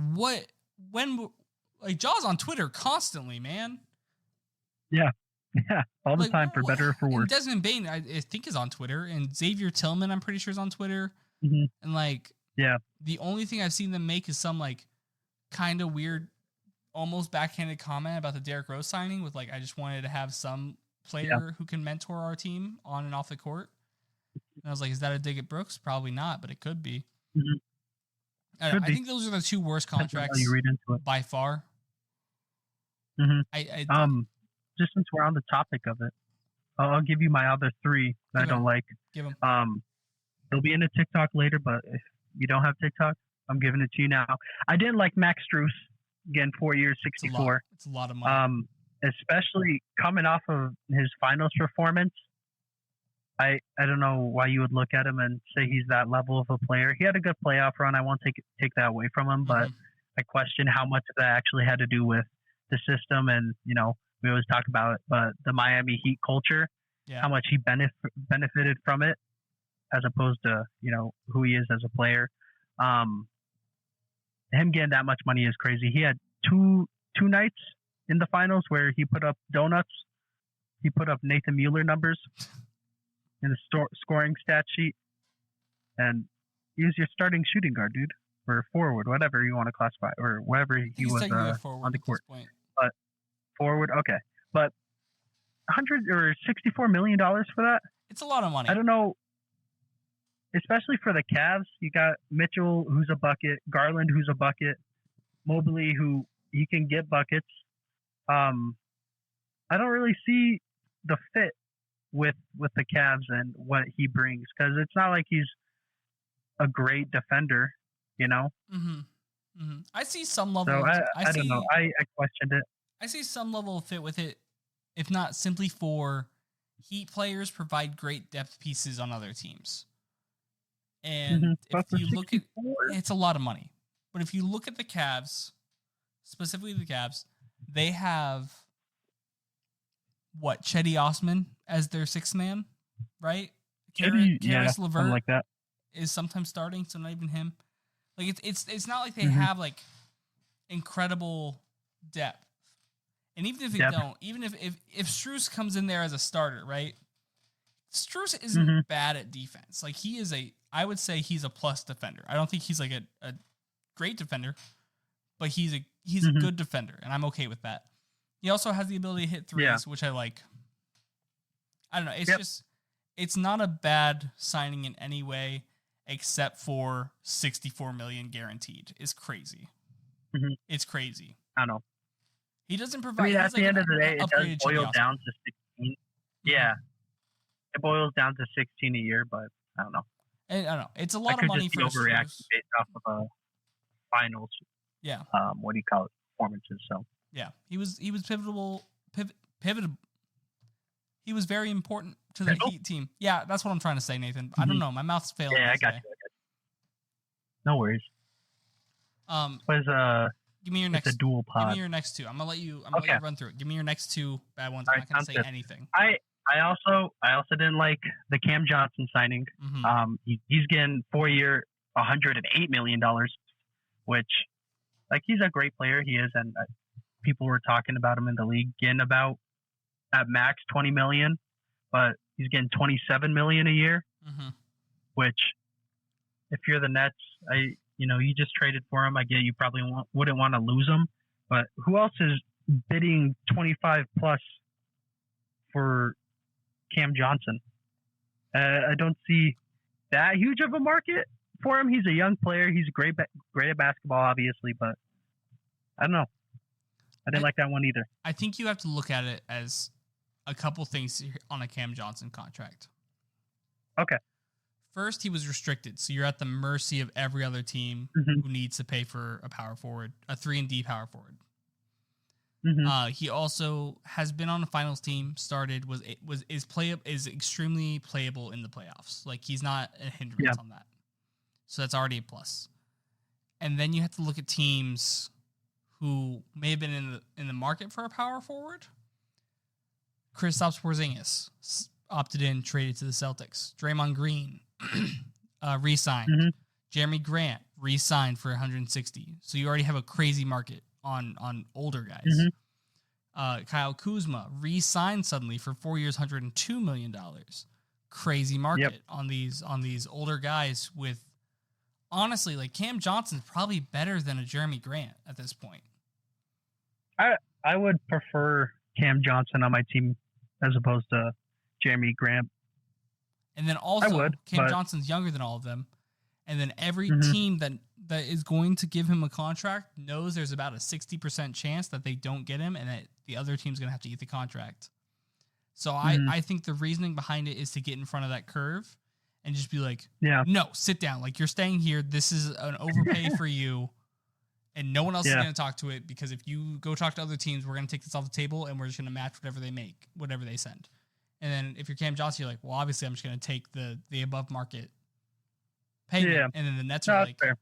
Jaw's on Twitter constantly, man. Yeah, all the time, for better or for worse. And Desmond Bain, I think, is on Twitter, and Xavier Tillman, I'm pretty sure, is on Twitter. And the only thing I've seen them make is some like kind of weird, almost backhanded comment about the Derrick Rose signing with like, I just wanted to have some player who can mentor our team on and off the court. And I was like, is that a dig at Brooks? Probably not, but it could be. I think those are the two worst contracts you read into it. by far. Just since we're on the topic of it, I'll give you my other three that I don't like. Give them. They'll be in a TikTok later, but if you don't have TikTok, I'm giving it to you now. I didn't like Max Strus. Again, 4 years, 64. It's a lot of money. Especially coming off of his finals performance. I don't know why you would look at him and say he's that level of a player. He had a good playoff run. I won't take that away from him, but I question how much of that actually had to do with the system. And, we always talk about it, but the Miami Heat culture, how much he benefited from it, as opposed to, who he is as a player. Him getting that much money is crazy. He had two nights in the finals where he put up donuts. He put up Nathan Mueller numbers in the scoring stat sheet. And he was your starting shooting guard, dude, or forward, whatever you want to classify, or whatever he was on the court. But forward, okay. But $164 million for that? It's a lot of money. I don't know. Especially for the Cavs, you got Mitchell, who's a bucket, Garland, who's a bucket, Mobley, who he can get buckets. I don't really see the fit with the Cavs and what he brings, because it's not like he's a great defender, I see some level. So I don't know. I questioned it. I see some level of fit with it, if not simply for Heat players provide great depth pieces on other teams. And if you look at, it's a lot of money. But if you look at the Cavs, specifically the Cavs, they have Cedi Osman as their sixth man, right? Karis LeVert like that is sometimes starting, so not even him. Like it's not like they have like incredible depth. And even if they don't, even if Strus comes in there as a starter, right? Strus isn't bad at defense. Like I would say he's a plus defender. I don't think he's like a great defender, but he's a good defender, and I'm okay with that. He also has the ability to hit threes, which I like. I don't know. It's it's not a bad signing in any way, except for $64 million guaranteed. It's crazy. It's crazy. I don't know. He doesn't provide. I mean, at the end of the day, it does boil down to 16. Yeah, it boils down to 16 a year, but I don't know. I don't know. It's a lot of money for overreaction based off of a finals. Yeah. What do you call it? Performances. So. Yeah, he was pivotal. He was very important to the Heat team. Yeah, that's what I'm trying to say, Nathan. I don't know. My mouth's failing. Yeah, I got you. No worries. Give me your next. It's a dual pod. Give me your next two. I'm gonna let you run through it. Give me your next two bad ones. I'm not gonna say anything. I also didn't like the Cam Johnson signing. He's getting 4-year, $108 million, which, like, he's a great player. He is, and people were talking about him in the league getting about at max $20 million, but he's getting $27 million a year, which, if you're the Nets, you just traded for him. I get you probably wouldn't want to lose him, but who else is bidding 25 plus for Cam Johnson? I don't see that huge of a market for him. He's a young player. He's great at basketball, obviously, but I don't know. I didn't like that one either. I think you have to look at it as a couple things on a Cam Johnson contract. Okay. First, he was restricted, so you're at the mercy of every other team who needs to pay for a power forward, a 3-and-D power forward. He also has been on the finals team. Started is extremely playable in the playoffs. Like, he's not a hindrance on that, so that's already a plus. And then you have to look at teams who may have been in the market for a power forward. Kristaps Porzingis opted in, traded to the Celtics. Draymond Green re-signed. Jeremy Grant re-signed for 160. So you already have a crazy market on older guys. Kyle Kuzma re-signed suddenly for 4 years, $102 million. Crazy market on these older guys with, honestly, like, Cam Johnson's probably better than a Jeremy Grant at this point. I would prefer Cam Johnson on my team as opposed to Jeremy Grant. And then also, Cam Johnson's younger than all of them. And then every team that is going to give him a contract knows there's about a 60% chance that they don't get him and that the other team's going to have to eat the contract. So I think the reasoning behind it is to get in front of that curve and just be like, no, sit down. Like, you're staying here. This is an overpay for you. And no one else is going to talk to it, because if you go talk to other teams, we're going to take this off the table and we're just going to match whatever they make, whatever they send. And then if you're Cam Johnson, you're like, well, obviously I'm just going to take the above market payment. Yeah. And then the Nets are like, fair.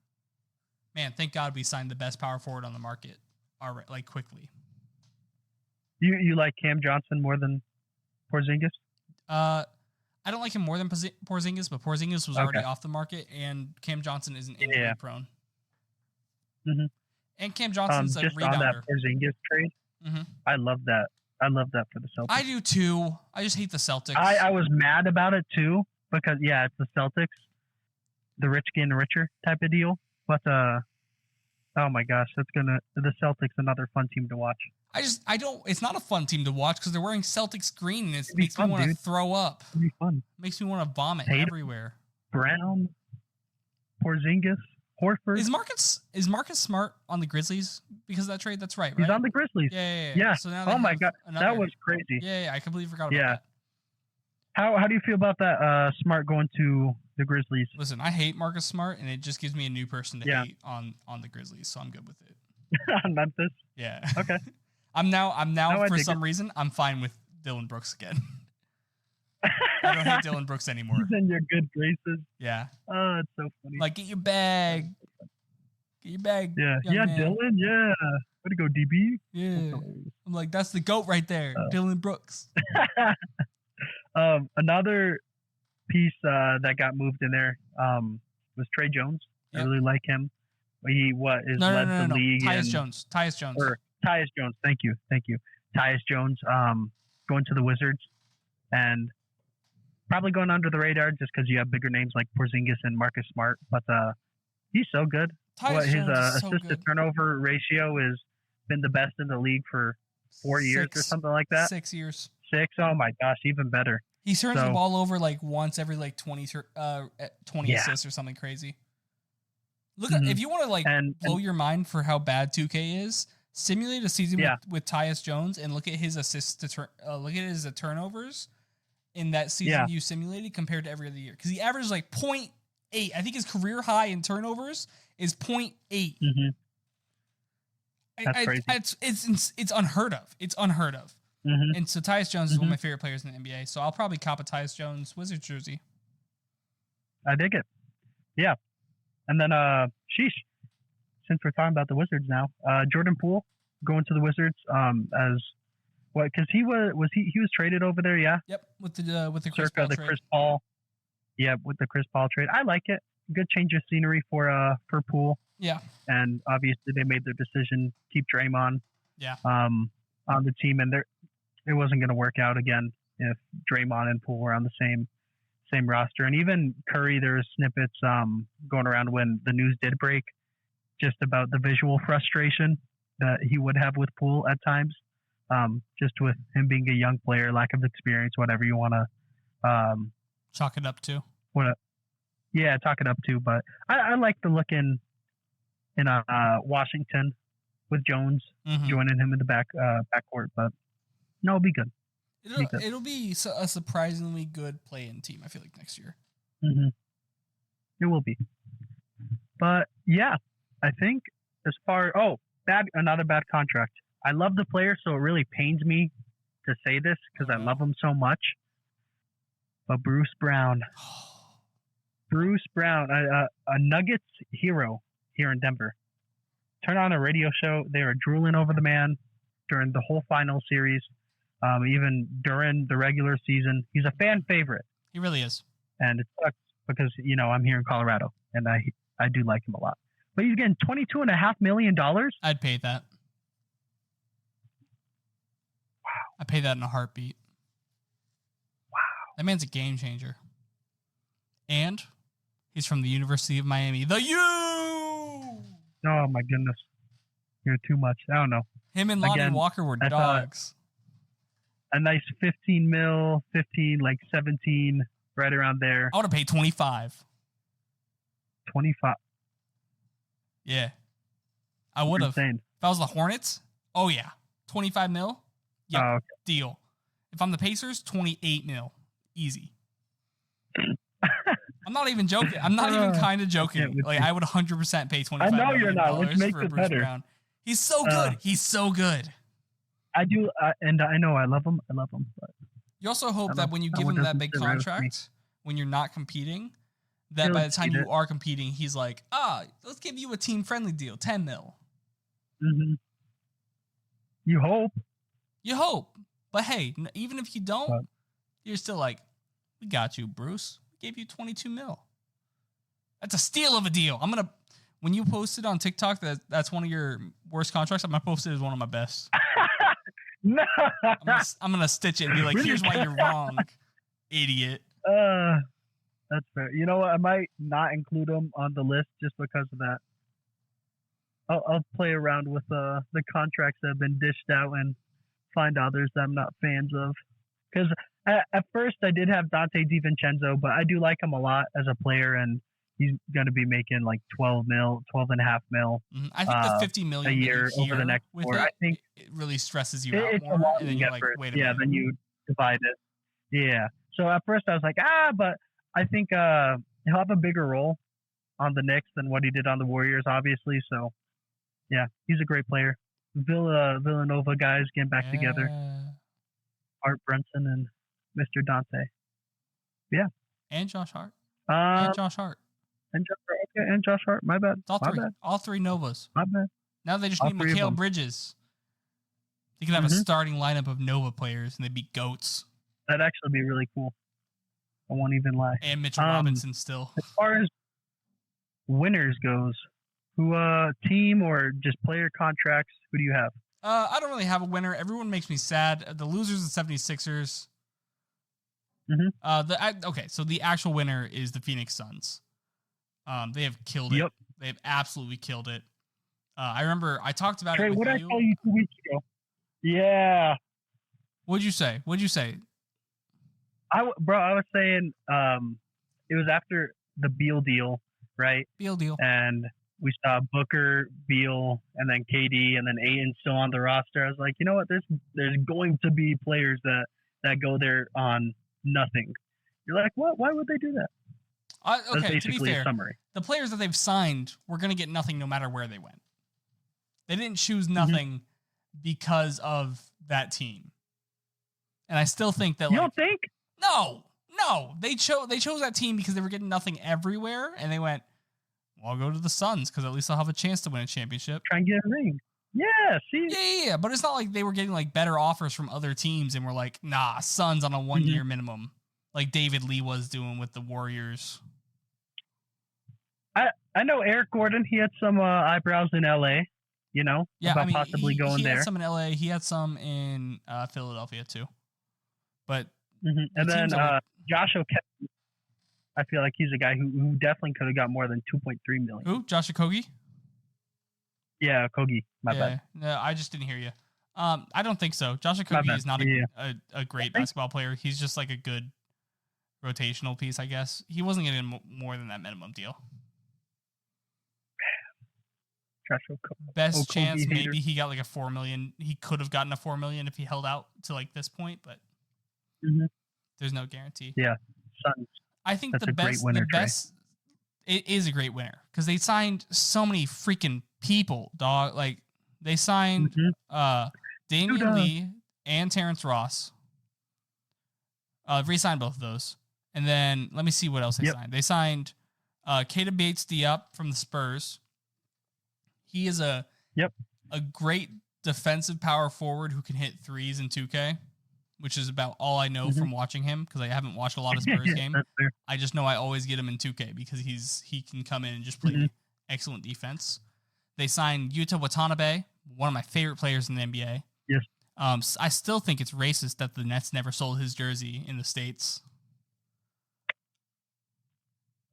Man, thank God we signed the best power forward on the market, like, quickly. You like Cam Johnson more than Porzingis? I don't like him more than Porzingis, but Porzingis was already off the market, and Cam Johnson isn't injury prone. And Cam Johnson's a just rebounder. On that Porzingis trade, I love that. I love that for the Celtics. I do too. I just hate the Celtics. I was mad about it too, because it's the Celtics, the rich getting richer type of deal. But oh my gosh, the Celtics, another fun team to watch. It's not a fun team to watch because they're wearing Celtics green, and it makes me want to throw up. It'd be fun. Makes me want to vomit everywhere. Brown, Porzingis, Horford. Is Marcus Smart on the Grizzlies because of that trade? That's right. He's on the Grizzlies. Yeah. So now my God, that was crazy. Yeah, I completely forgot about that. How do you feel about that? Smart going to the Grizzlies? Listen, I hate Marcus Smart, and it just gives me a new person to hate on the Grizzlies, so I'm good with it. On Memphis. Yeah. Okay. I'm now for some reason I'm fine with Dylan Brooks again. I don't hate Dylan Brooks anymore. He's in your good graces. Yeah. Oh, it's so funny. Like, get your bag. Yeah. Yeah, man. Dylan. Yeah. Way to go, DB. Yeah. I'm like, that's the GOAT right there, Dylan Brooks. Another piece that got moved in there was Trey Jones. I really like him. He led the league. Tyus Jones. Tyus Jones. Thank you. Tyus Jones going to the Wizards, and probably going under the radar just because you have bigger names like Porzingis and Marcus Smart. But he's so good. His assist to turnover ratio has been the best in the league for 4 years or something like that. 6 years. 6. Oh my gosh, even better. He turns the ball over like once every like 20 assists or something crazy. Look, if you want to like blow your mind for how bad 2K is, simulate a season with Tyus Jones and look at his assists to look at his turnovers in that season you simulated compared to every other year, because he averages like 0.8. I think his career high in turnovers is 0.8. Mm-hmm. That's crazy. It's unheard of. It's unheard of. Mm-hmm. And so Tyus Jones is one of my favorite players in the NBA. So I'll probably cop a Tyus Jones Wizards jersey. I dig it. Yeah. And then, since we're talking about the Wizards now, Jordan Poole going to the Wizards because he was traded over there, yeah? Yep, with the Chris Paul trade. Chris Paul. Yeah, with the Chris Paul trade. I like it. Good change of scenery for Poole. Yeah. And obviously they made their decision, keep Draymond on the team, and it wasn't going to work out again if Draymond and Poole were on the same roster. And even Curry, there's snippets going around when the news did break just about the visual frustration that he would have with Poole at times, just with him being a young player, lack of experience, whatever you want to chalk it up to. Talk it up to. But I like the look in Washington with Jones joining him in the backcourt. But no, it'll be good. It'll be a surprisingly good play-in team, I feel like, next year. Mm-hmm. It will be. But yeah, I think another bad contract. I love the player, so it really pains me to say this because I love him so much. But Bruce Brown, a Nuggets hero here in Denver. Turn on a radio show. They were drooling over the man during the whole final series. Even during the regular season, he's a fan favorite. He really is. And it sucks because, I'm here in Colorado and I do like him a lot, but he's getting $22.5 million. I'd pay that. Wow. I'd pay that in a heartbeat. Wow. That man's a game changer. And he's from the University of Miami. The U! Oh my goodness. You're too much. I don't know. Him and Lonnie Walker were dogs. A nice 15 mil, 15, like 17, right around there. I would have paid 25. 25. Yeah. I would have. Insane. If I was the Hornets, oh yeah. 25 mil? Yeah. Oh, okay. Deal. If I'm the Pacers, 28 mil. Easy. I'm not even joking. I'm not even kind of joking. Like, I would 100% pay $25 million. I know you're not. Let's make for it Bruce better. Brown. He's so good. He's so good. I do, and I know I love him. But you also hope that when you give him that big contract, when you're not competing, that by the time you are competing, he's like, let's give you a team-friendly deal, 10 mil. Mm-hmm. You hope. You hope. But hey, even if you don't, you're still like, we got you, Bruce. We gave you 22 mil. That's a steal of a deal. When you posted on TikTok that's one of your worst contracts, I'm going to post it as one of my best. No. I'm gonna stitch it and be like, here's why you're wrong, idiot. That's fair. You know what? I might not include them on the list just because of that. I'll play around with the contracts that have been dished out and find others that I'm not fans of. Because at first I did have Dante DiVincenzo, but I do like him a lot as a player, and he's going to be making like 12.5 mil. Mm-hmm. I think the 50 million a year over the next 4. I think it really stresses you out more. And then you're like, wait a minute. Then you divide it. Yeah. So at first I was like, but I think he'll have a bigger role on the Knicks than what he did on the Warriors, obviously. So yeah, he's a great player. Villanova guys getting back together. Art Brunson and Mr. Dante. Yeah. And Josh Hart. And Josh Hart. And Josh Hart. My bad. All three Novas. My bad. Now they just need Mikal Bridges. They can have a starting lineup of Nova players, and they'd be goats. That'd actually be really cool. I won't even lie. And Mitchell Robinson still. As far as winners goes, who team or just player contracts, who do you have? I don't really have a winner. Everyone makes me sad. The losers, the 76ers. Okay, so the actual winner is the Phoenix Suns. They have killed it. They have absolutely killed it. I remember I talked about Trey, it with what you. did I tell you 2 weeks ago? Yeah. What'd you say? I was saying it was after the Beal deal, right? Beal deal. And we saw Booker, Beal, and then KD, and then Ayton still on the roster. I was like, you know what? There's going to be players that go there on nothing. You're like, what? Why would they do that? Okay, to be fair, the players that they've signed were going to get nothing no matter where they went. They didn't choose nothing because of that team. And I still think that you don't think? No. They chose that team because they were getting nothing everywhere, and they went, well, I'll go to the Suns because at least I'll have a chance to win a championship. Try and get a ring. Yeah, see? Yeah, but it's not like they were getting like better offers from other teams and were like, nah, Suns on a 1-year minimum, like David Lee was doing with the Warriors. I know Eric Gordon. He had some eyebrows in LA, about possibly going he there. He had some in LA. He had some in Philadelphia too. But and then Josh Okogie, I feel like he's a guy who definitely could have got more than $2.3 million. Who? Josh Okogie? Yeah, Okogie. My bad. No, I just didn't hear you. I don't think so. Josh Okogie is not a great basketball player. He's just like a good rotational piece, I guess. He wasn't getting more than that minimum deal. Best chance, maybe he got like a $4 million. He could have gotten a $4 million if he held out to like this point, but there's no guarantee. Yeah, Suns. I think the best. It is a great winner because they signed so many freaking people, dog. Like they signed Damian Lee and Terrence Ross. Re-signed both of those, and then let me see what else they signed. They signed Keita Bates-Diop from the Spurs. He is a great defensive power forward who can hit threes in 2K, which is about all I know from watching him because I haven't watched a lot of Spurs game. I just know I always get him in 2K because he can come in and just play excellent defense. They signed Yuta Watanabe, one of my favorite players in the NBA. Yes. I still think it's racist that the Nets never sold his jersey in the States.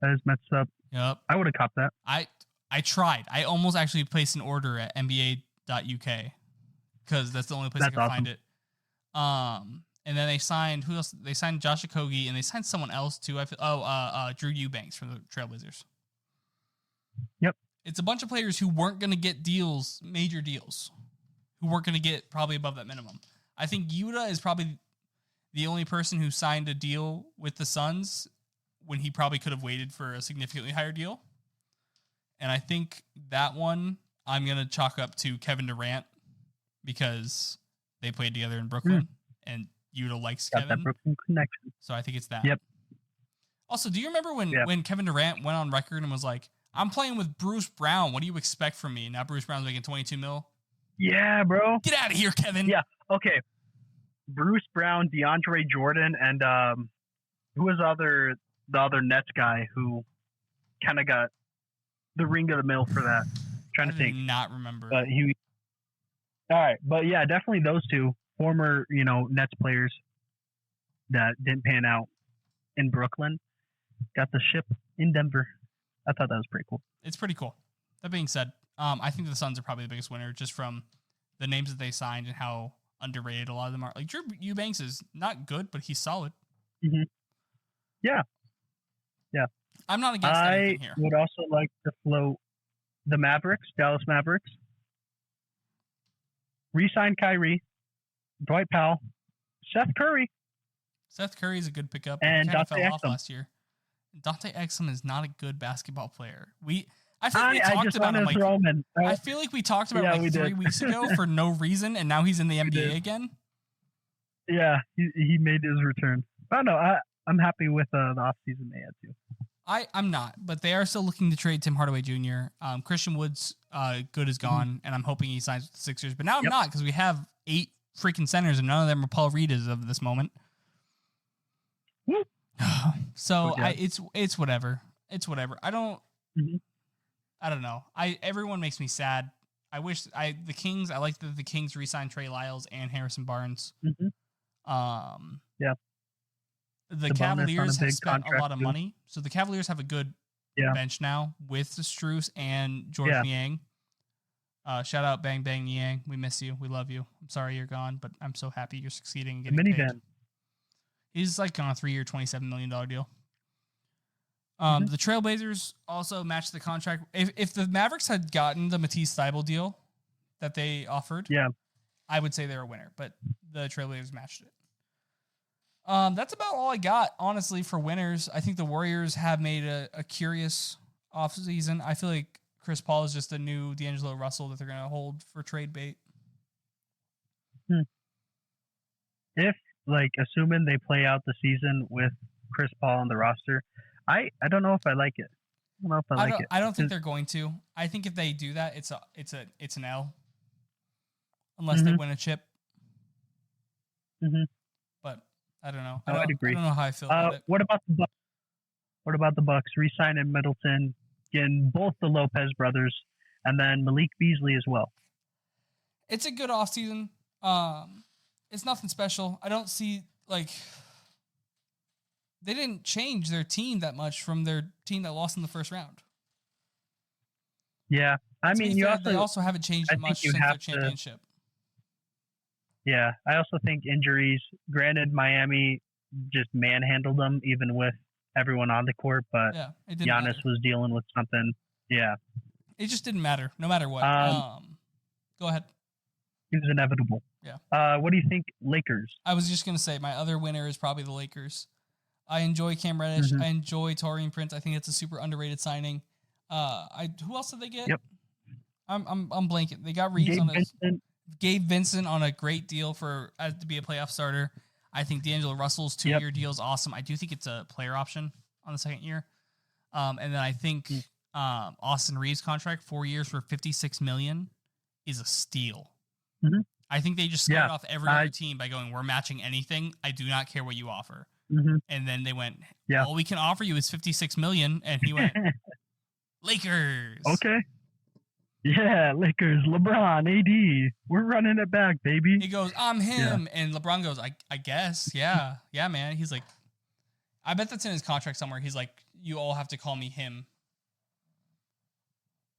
That is messed up. Yep. I would have copped that. I tried. I almost actually placed an order at NBA.uk because that's the only place I could find it. And then they signed who else? They signed Josh Okogie and they signed someone else too. Drew Eubanks from the Trailblazers. Yep. It's a bunch of players who weren't going to get deals, major deals, who weren't going to get probably above that minimum. I think Yuta is probably the only person who signed a deal with the Suns when he probably could have waited for a significantly higher deal. And I think that one I'm going to chalk up to Kevin Durant because they played together in Brooklyn and Yuta likes Kevin. That Brooklyn connection. So I think it's that. Yep. Also, do you remember when Kevin Durant went on record and was like, I'm playing with Bruce Brown. What do you expect from me? Now Bruce Brown's making $22 million. Yeah, bro. Get out of here, Kevin. Yeah. Okay. Bruce Brown, DeAndre Jordan, and who was the other Nets guy who kind of got the ring of the mill for that? Trying to think. Not remember. But all right, but yeah, definitely those two former, Nets players that didn't pan out in Brooklyn got the ship in Denver. I thought that was pretty cool. It's pretty cool. That being said, I think the Suns are probably the biggest winner just from the names that they signed and how underrated a lot of them are. Like Drew Eubanks is not good, but he's solid. Mm-hmm. Yeah. I'm not against anything here. I would also like to float the Dallas Mavericks. Re-sign Kyrie, Dwight Powell, Seth Curry. Seth Curry is a good pickup. And he kind of Dante fell off Exum. last year. Dante Exum is not a good basketball player. I feel like we talked about him. I feel like we talked about him 3 weeks ago for no reason, and now he's in the NBA again. Yeah, he made his return. I don't know. I'm happy with the offseason they had too. I'm not, but they are still looking to trade Tim Hardaway Jr. Christian Wood's good is gone, and I'm hoping he signs with the Sixers. But now I'm not because we have 8 freaking centers, and none of them are Paul Reed's of this moment. So it's whatever. It's whatever. I don't know. Everyone makes me sad. I wish the Kings. I like that the Kings re-signed Trey Lyles and Harrison Barnes. Yeah. The Cavaliers have spent a lot of money, so the Cavaliers have a good bench now with the Strus and George Niang. Shout out Bang Bang Niang. We miss you. We love you. I'm sorry you're gone, but I'm so happy you're succeeding and getting paid. He's like on a 3-year, $27 million deal. The Trailblazers also matched the contract. If the Mavericks had gotten the Matisse Thybulle deal that they offered, I would say they're a winner, but the Trailblazers matched it. That's about all I got, honestly, for winners. I think the Warriors have made a curious offseason. I feel like Chris Paul is just a new D'Angelo Russell that they're going to hold for trade bait. If, assuming they play out the season with Chris Paul on the roster, I don't know if I like it. I don't know if I like it. I don't think they're going to. I think if they do that, it's an L. Unless they win a chip. But I don't know. I'd agree. I don't know how I feel about it. What about the Bucks? What about the Bucks re-signing Middleton, getting both the Lopez brothers, and then Malik Beasley as well? It's a good offseason. It's nothing special. I don't see they didn't change their team that much from their team that lost in the first round. Yeah, I mean, they also haven't changed much since their championship. Yeah, I also think injuries. Granted, Miami just manhandled them, even with everyone on the court, but Giannis was dealing with something. Yeah, it just didn't matter, no matter what. Go ahead. It was inevitable. Yeah. What do you think, Lakers? I was just gonna say my other winner is probably the Lakers. I enjoy Cam Reddish. I enjoy Taurean Prince. I think it's a super underrated signing. Who else did they get? Yep. I'm blanking. They got Reeves Gabe Vincent on a great deal to be a playoff starter. I think D'Angelo Russell's 2-year deal is awesome. I do think it's a player option on the second year. And then I think Austin Reeves' contract, 4 years for $56 million, is a steal. I think they just started off every other team by going, we're matching anything. I do not care what you offer. And then they went, all we can offer you is $56 million. And he went, Lakers. Okay. Yeah, Lakers, LeBron, AD. We're running it back, baby. He goes, I'm him. Yeah. And LeBron goes, I guess. Yeah. Yeah, man. He's like, I bet that's in his contract somewhere. He's like, you all have to call me him.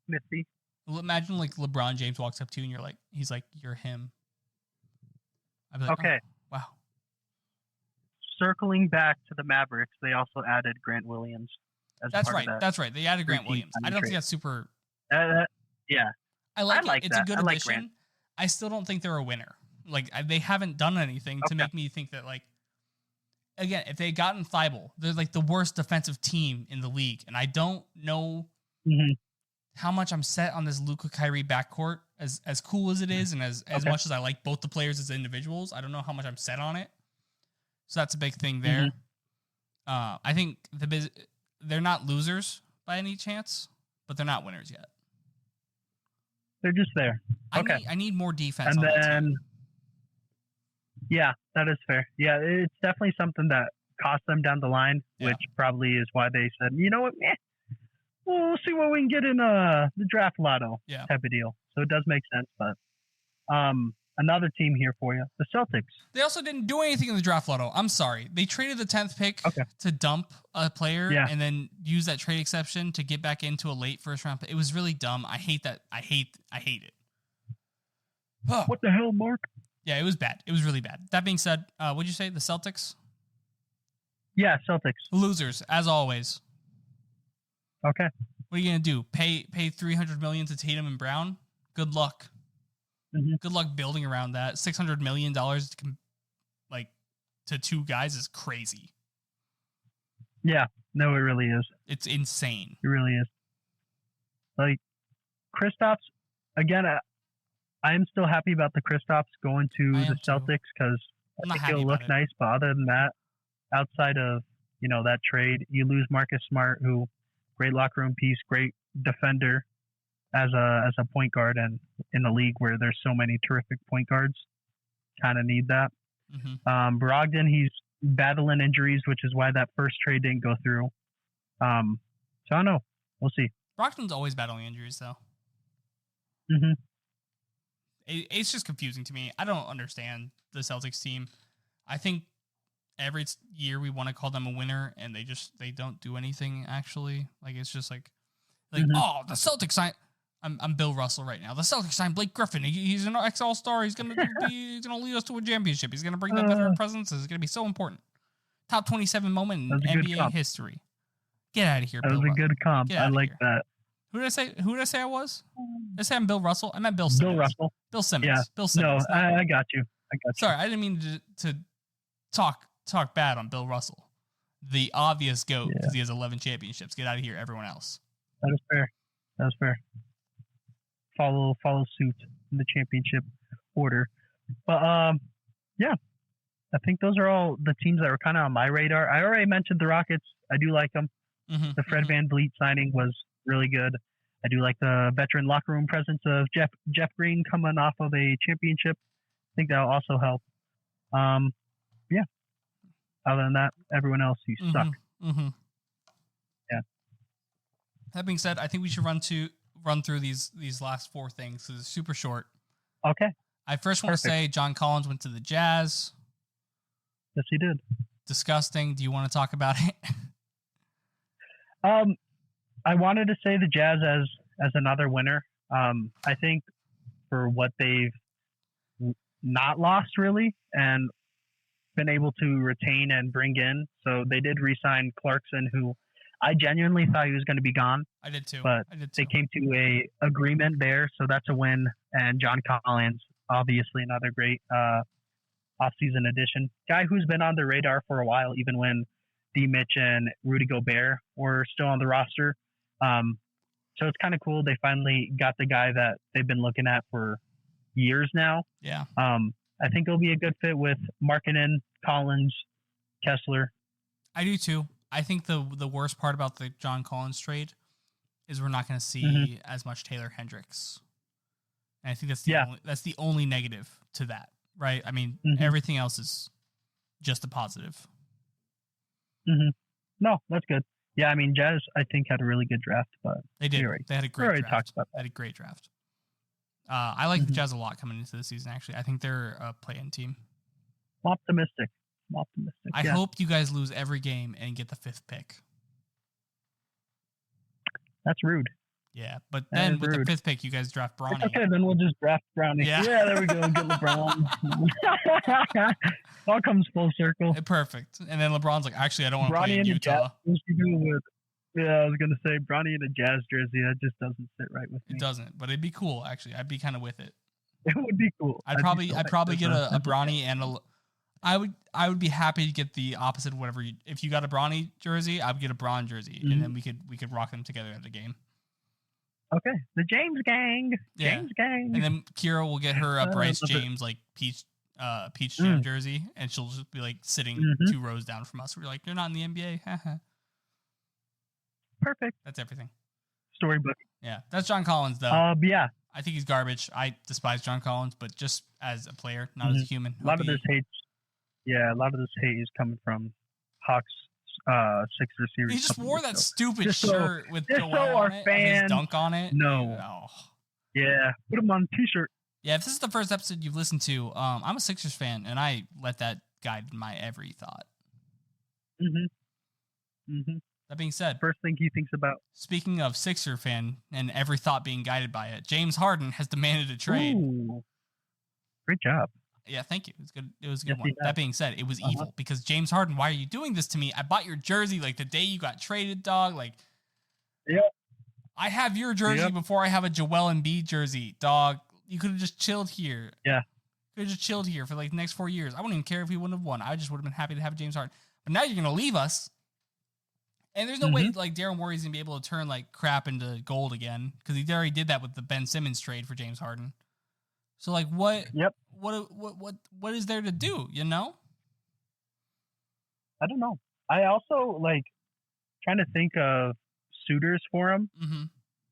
Missy. Imagine LeBron James walks up to you and he's like, you're him. I'd be like, okay. Oh, wow. Circling back to the Mavericks, they also added Grant Williams. That's right. That's right. They added Grant Williams. I don't think that's super. Yeah. I like it. It's a good addition. I still don't think they're a winner. They haven't done anything to make me think that, again, if they had gotten Thybulle, they're the worst defensive team in the league. And I don't know how much I'm set on this Luka Kyrie backcourt, as cool as it is. And as much as I like both the players as individuals, I don't know how much I'm set on it. So that's a big thing there. I think they're not losers by any chance, but they're not winners yet. They're just there. Okay. I need more defense. And on then, that team. Yeah, that is fair. Yeah, it's definitely something that cost them down the line, which probably is why they said, you know what, we'll see what we can get in the draft lotto type of deal. So it does make sense. But another team here for you, the Celtics. They also didn't do anything in the draft lotto. I'm sorry. They traded the 10th pick to dump a player and then use that trade exception to get back into a late first round. It was really dumb. I hate that. I hate it. Oh. What the hell, Mark? Yeah, it was bad. It was really bad. That being said, what'd you say? The Celtics? Yeah, Celtics. Losers, as always. Okay. What are you going to do? Pay $300 million to Tatum and Brown? Good luck. Good luck building around that. $600 million to two guys is crazy. Yeah, no, it really is. It's insane. It really is. Kristaps, again, I am still happy about the Kristaps going to the Celtics because I think it'll look nice. But other than that, outside of that trade, you lose Marcus Smart, who great locker room piece, great defender. As a point guard, and in a league where there's so many terrific point guards, kind of need that. Brogdon, he's battling injuries, which is why that first trade didn't go through. So I don't know. We'll see. Brogdon's always battling injuries, though. It's just confusing to me. I don't understand the Celtics team. I think every year we want to call them a winner, and they don't do anything actually. Like it's just like oh, the Celtics signed. I'm Bill Russell right now. The Celtics signed Blake Griffin. He's an ex-All-Star. He's gonna lead us to a championship. He's gonna bring that veteran presence. It's gonna be so important. Top 27 moment in NBA history. Get out of here, Bill. That was a good comp. I like that. Who did I say I was? Did I say I'm Bill Russell? I meant Bill Simmons. Bill Russell. Bill Simmons. Yeah. Bill Simmons. No, I got you. Sorry, I didn't mean to talk bad on Bill Russell. The obvious GOAT because he has 11 championships. Get out of here, everyone else. That is fair. Follow suit in the championship order. But yeah, I think those are all the teams that were kind of on my radar. I already mentioned the Rockets. I do like them. The Fred VanVleet signing was really good. I do like the veteran locker room presence of Jeff Green coming off of a championship. I think that'll also help. Yeah. Other than that, everyone else, you suck. Yeah. That being said, I think we should run through these last four things because it's super short. Okay. I first want to say John Collins went to the Jazz. Yes, he did. Disgusting. Do you want to talk about it? I wanted to say the Jazz as another winner. I think for what they've not lost really and been able to retain and bring in. So they did re-sign Clarkson, who I genuinely thought he was going to be gone. I did too. But they came to a agreement there, so that's a win. And John Collins, obviously another great offseason addition. Guy who's been on the radar for a while, even when D. Mitch and Rudy Gobert were still on the roster. So it's kind of cool. They finally got the guy that they've been looking at for years now. Yeah. I think it'll be a good fit with Markkanen, Collins, Kessler. I do too. I think the worst part about the John Collins trade is we're not going to see as much Taylor Hendricks. And I think that's the only negative to that, right? I mean, everything else is just a positive. No, that's good. Yeah, I mean, Jazz, I think, had a really good draft, but they did. They had a great draft. Talked about that. They had a great draft. I like the Jazz a lot coming into the season, actually. I think they're a play-in team. I'm optimistic. I hope you guys lose every game and get the 5th pick. That's rude. Yeah, but then with the 5th pick, you guys draft Bronny. Okay, then we'll just draft Bronny. Yeah, there we go. Get LeBron. All comes full circle. Perfect. And then LeBron's like, actually, I don't want to play in Utah. I was going to say Bronny in a Jazz jersey. That just doesn't sit right with me. It doesn't, but it'd be cool, actually. I'd be kind of with it. It would be cool. I'd probably get a Bronny and a... I would be happy to get the opposite of whatever. If you got a Bronny jersey, I would get a Bron jersey, and then we could rock them together at the game. Okay, the James gang. James gang. And then Kira will get her a Bryce James like peach jam jersey, and she'll just be like sitting 2 rows down from us. We're like, you're not in the NBA. Perfect. That's everything. Storybook. Yeah, that's John Collins though. Yeah. I think he's garbage. I despise John Collins, but just as a player, not as a human. A lot of this hate is coming from Hawks Sixers series. He just wore that stupid shirt with Joel on it, his dunk on it. No. Yeah, put him on a t-shirt. Yeah, if this is the first episode you've listened to, I'm a Sixers fan, and I let that guide my every thought. That being said, first thing he thinks about. Speaking of Sixer fan and every thought being guided by it, James Harden has demanded a trade. Ooh. Great job. Yeah, thank you. It was good. It was a good one. That being said, it was evil because James Harden, why are you doing this to me? I bought your jersey like the day you got traded, dog. Like, I have your jersey before I have a Joel Embiid jersey, dog. You could have just chilled here. Yeah. Could have just chilled here for like the next 4 years. I wouldn't even care if we wouldn't have won. I just would have been happy to have James Harden. But now you're going to leave us. And there's no way like Darren Morey's going to be able to turn like crap into gold again because he already did that with the Ben Simmons trade for James Harden. So like what is there to do, you know? I don't know. I also like trying to think of suitors for him.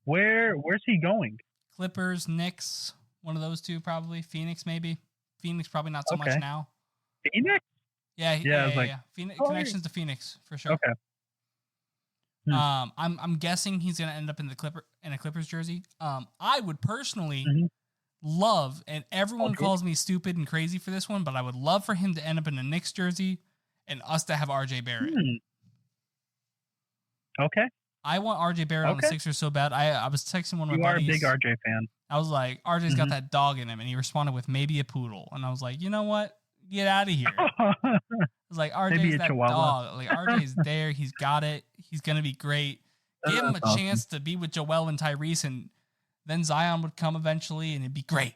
Where's he going? Clippers, Knicks, one of those two probably. Phoenix maybe. Phoenix probably not so much now. Phoenix? Yeah. Phoenix, connections to Phoenix for sure. Okay. I'm guessing he's gonna end up in a Clippers jersey. I would personally love, and everyone calls me stupid and crazy for this one, but I would love for him to end up in a Knicks jersey and us to have RJ Barrett. Okay. I want RJ Barrett on the Sixers so bad. I was texting one of my buddies. You are a big RJ fan. I was like, RJ's got that dog in him, and he responded with maybe a poodle. And I was like, you know what? Get out of here. I was like, RJ's that dog. Like, RJ's there. He's got it. He's going to be great. Give him a chance to be with Joel and Tyrese, and then Zion would come eventually, and it'd be great.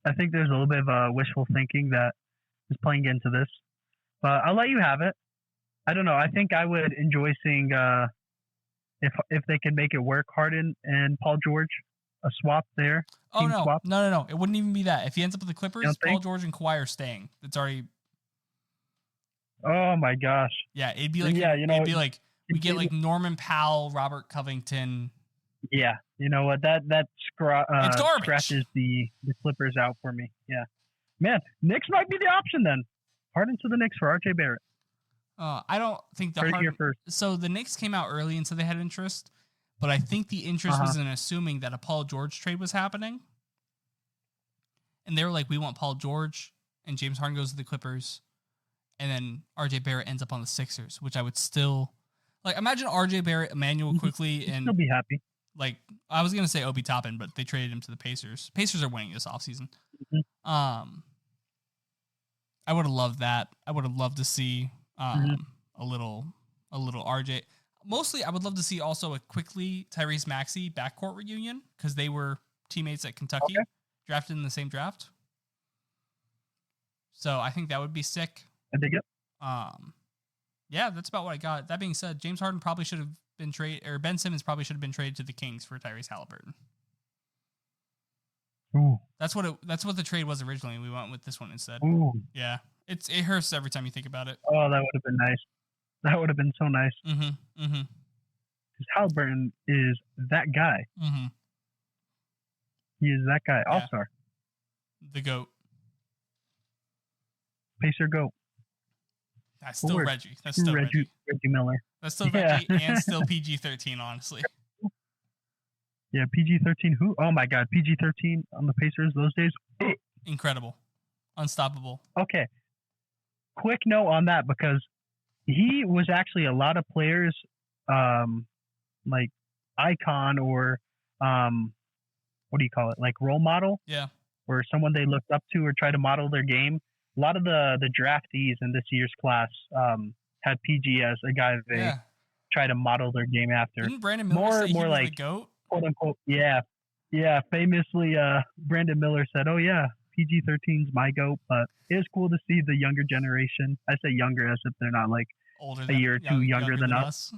I think there's a little bit of wishful thinking that is playing into this. But I'll let you have it. I don't know. I think I would enjoy seeing if they can make it work, Harden and Paul George, a swap there. Oh, no. Swap. No. It wouldn't even be that. If he ends up with the Clippers, Paul George and Kawhi are staying. It's already... Oh, my gosh. Yeah, it'd be like... Yeah, you know... It'd be like... We get like Norman Powell, Robert Covington. Yeah. You know what? That scratches the Clippers out for me. Yeah. Man, Knicks might be the option then. Harden to the Knicks for RJ Barrett. I don't think so the Knicks came out early and said they had interest, but I think the interest was in assuming that a Paul George trade was happening. And they were like, we want Paul George, and James Harden goes to the Clippers, and then RJ Barrett ends up on the Sixers, which I would still like. Imagine RJ Barrett, Emmanuel quickly, and still be happy. Like, I was gonna say Obi Toppin, but they traded him to the Pacers. Pacers are winning this offseason. I would have loved that. I would have loved to see a little RJ. Mostly, I would love to see also a quickly Tyrese Maxey backcourt reunion because they were teammates at Kentucky, drafted in the same draft. So I think that would be sick. I dig it. Yeah, that's about what I got. That being said, James Harden probably should have been traded, or Ben Simmons probably should have been traded to the Kings for Tyrese Halliburton. Ooh. That's what the trade was originally. We went with this one instead. Ooh. Yeah, it hurts every time you think about it. Oh, that would have been nice. That would have been so nice. Because Halliburton is that guy. He is that guy. Yeah. All-star. The GOAT. Pacer GOAT. That's still Reggie. That's still Reggie Miller. That's still Reggie and still PG-13, honestly. Yeah, PG-13. Who? Oh, my God. PG-13 on the Pacers those days. Incredible. Unstoppable. Okay. Quick note on that, because he was actually a lot of players' like icon or what do you call it? Like role model? Yeah. Or someone they looked up to or tried to model their game. A lot of the draftees in this year's class had PG as a guy they try to model their game after. Didn't Brandon Miller say he was like the GOAT? Quote unquote. Yeah. Famously, Brandon Miller said, "Oh yeah, PG-13's my GOAT." But it was cool to see the younger generation. I say younger as if they're not like a year or two younger than us.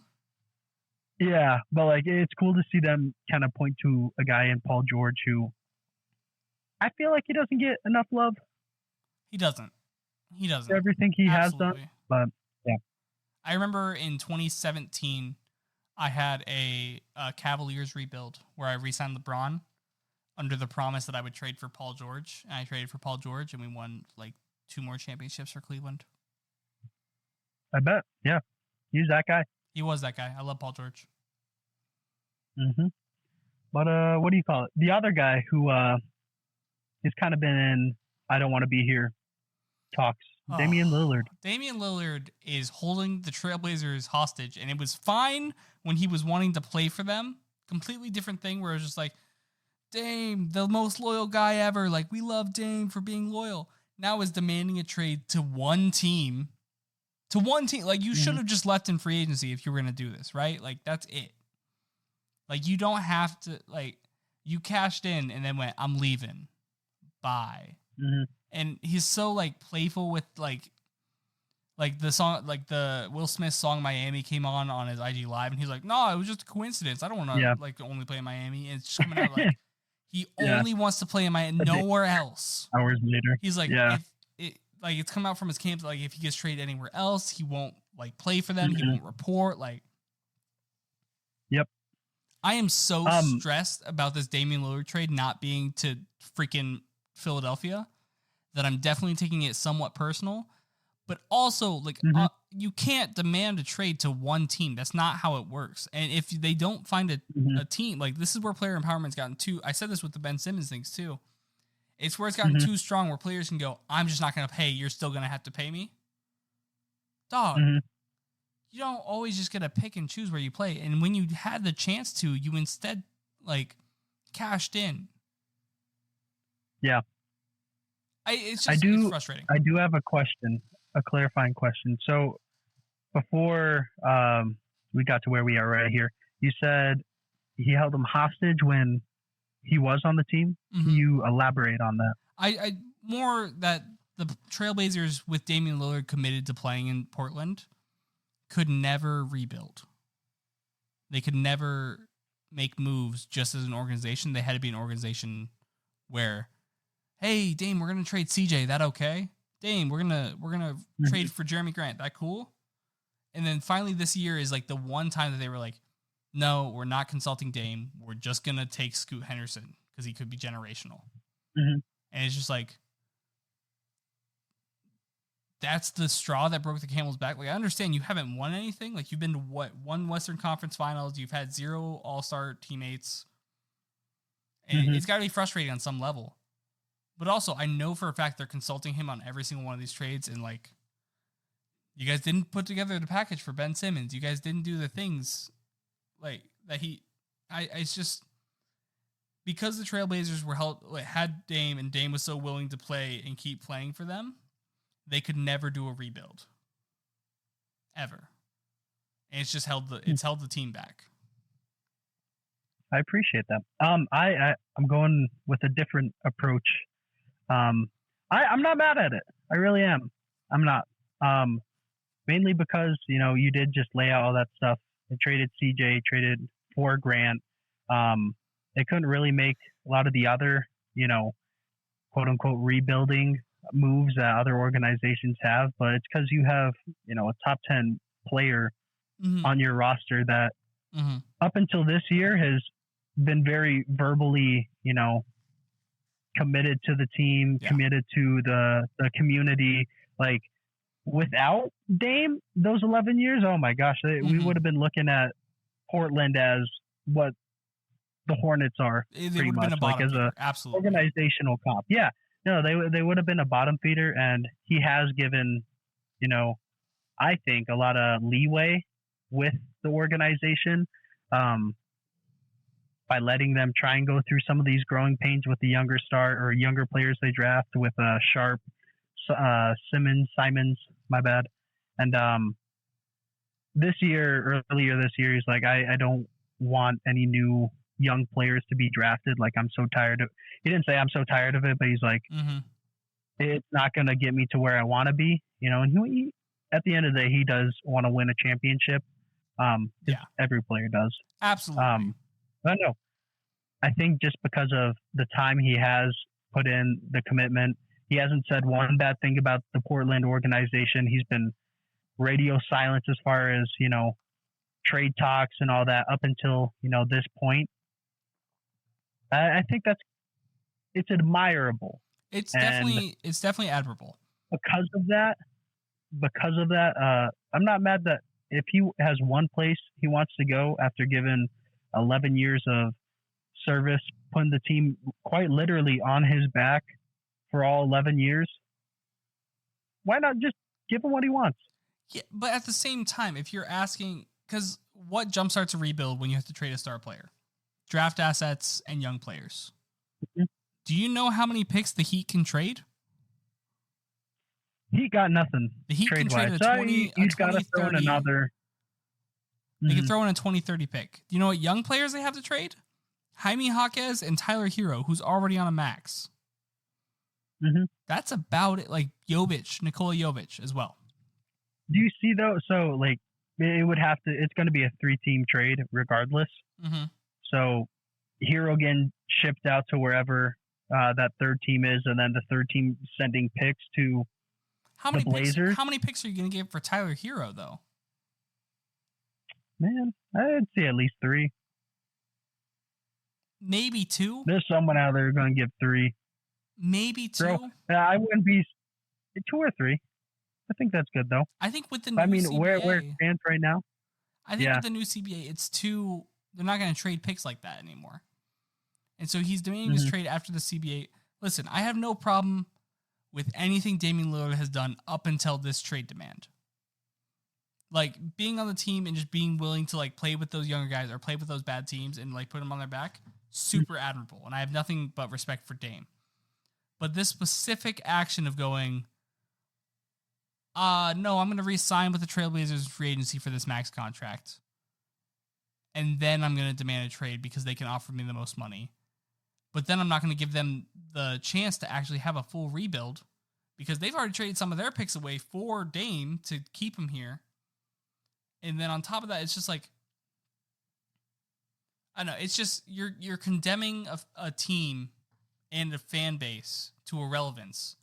Yeah, but like it's cool to see them kind of point to a guy in Paul George who I feel like he doesn't get enough love. He doesn't. Everything he has done, but yeah. I remember in 2017, I had a Cavaliers rebuild where I re-signed LeBron under the promise that I would trade for Paul George. And I traded for Paul George, and we won like 2 more championships for Cleveland. I bet. Yeah. He's that guy. He was that guy. I love Paul George. But what do you call it? The other guy who has kind of been in I don't want to be here talks. Damian Lillard. Damian Lillard is holding the Trailblazers hostage, and it was fine when he was wanting to play for them. Completely different thing where it was just like, Dame, the most loyal guy ever. Like, we love Dame for being loyal. Now is demanding a trade to one team. Like, you should have just left in free agency if you were going to do this, right? Like, that's it. Like, you don't have to, like, you cashed in and then went, I'm leaving. Bye. And he's so like playful with like the song, like the Will Smith song Miami came on his IG Live, and he's like, no, it was just a coincidence. I don't want to like only play in Miami. And it's just coming out like he only wants to play in Miami, nowhere else. Hours later, he's like, if it like it's come out from his camp, like if he gets traded anywhere else, he won't like play for them. He won't report. Like, I am so stressed about this Damian Lillard trade not being to freaking Philadelphia that I'm definitely taking it somewhat personal, but also like you can't demand a trade to one team. That's not how it works. And if they don't find a team, like this is where player empowerment's gotten too. I said this with the Ben Simmons things too. It's where it's gotten too strong where players can go, I'm just not going to pay. You're still going to have to pay me. Dog, you don't always just get to pick and choose where you play. And when you had the chance to, you instead, like, cashed in. Yeah. It's frustrating. I do have a question, a clarifying question. So before we got to where we are right here, you said he held him hostage when he was on the team. Can you elaborate on that? I more that the Trailblazers with Damian Lillard committed to playing in Portland could never rebuild. They could never make moves just as an organization. They had to be an organization where, hey, Dame, we're gonna trade CJ. That okay? Dame, we're gonna trade for Jeremy Grant. That cool? And then finally this year is like the one time that they were like, no, we're not consulting Dame. We're just gonna take Scoot Henderson because he could be generational. And it's just like, that's the straw that broke the camel's back. Like, I understand you haven't won anything. Like, you've been to one Western Conference Finals. You've had 0 All-Star teammates. And it's got to be frustrating on some level. But also, I know for a fact they're consulting him on every single one of these trades. And, like, you guys didn't put together the package for Ben Simmons. You guys didn't do the things, like, that it's just, because the Trailblazers had Dame, and Dame was so willing to play and keep playing for them, they could never do a rebuild. Ever. And it's just held the team back. I appreciate that. I'm going with a different approach. I'm not mad at it. I really am. I'm not. Mainly because, you did just lay out all that stuff. They traded CJ, traded for Grant. They couldn't really make a lot of the other, quote unquote rebuilding moves that other organizations have, but it's because you have, a top 10 player on your roster that up until this year has been very verbally, committed to the team, committed to the community. Like, without Dame, those 11 years, oh my gosh, we would have been looking at Portland as what the Hornets are, pretty much, like as a organizational comp. Yeah, no, they would have been a bottom feeder, and he has given, I think, a lot of leeway with the organization by letting them try and go through some of these growing pains with the younger players they draft with Sharp, Simons, my bad. And earlier this year, he's like, I don't want any new young players to be drafted. Like, I'm so tired of, he didn't say I'm so tired of it, but he's like, it's not going to get me to where I want to be, and he, at the end of the day, he does want to win a championship. Every player does. Absolutely. I know. I think just because of the time he has put in, the commitment, he hasn't said one bad thing about the Portland organization. He's been radio silence as far as, trade talks and all that up until, this point. I think it's admirable. It's definitely admirable. Because of that, I'm not mad that if he has one place he wants to go after giving 11 years of service, putting the team quite literally on his back for all 11 years, why not just give him what he wants? Yeah, but at the same time, if you're asking, because what jumpstarts a rebuild when you have to trade a star player? Draft assets and young players. Do you know how many picks the Heat can trade? He got nothing. The Heat can trade a 20, he's got to throw in another. They can throw in a 20-30 pick. Do you know what young players they have to trade? Jaime Jaquez and Tyler Hero, who's already on a max. That's about it. Like Nikola Jovic as well. Do you see though? So like it would have to. It's going to be a 3-team trade regardless. So Hero getting shipped out to wherever that third team is, and then the third team sending picks to the Blazers. How many picks are you going to give for Tyler Hero though? Man, I'd say at least 3. Maybe 2. There's someone out there going to give 3. Maybe 2. Bro, I wouldn't be 2 or 3. I think that's good though. I think with the new CBA, where it stands right now. I think with the new CBA, it's they're not going to trade picks like that anymore. And so he's demanding this trade after the CBA. Listen, I have no problem with anything Damian Lillard has done up until this trade demand. Like, being on the team and just being willing to, like, play with those younger guys or play with those bad teams and, like, put them on their back, super admirable. And I have nothing but respect for Dame. But this specific action of going, no, I'm going to re-sign with the Trailblazers free agency for this max contract. And then I'm going to demand a trade because they can offer me the most money. But then I'm not going to give them the chance to actually have a full rebuild because they've already traded some of their picks away for Dame to keep him here. And then on top of that, it's just like, I don't know, it's just you're condemning a team and a fan base to irrelevance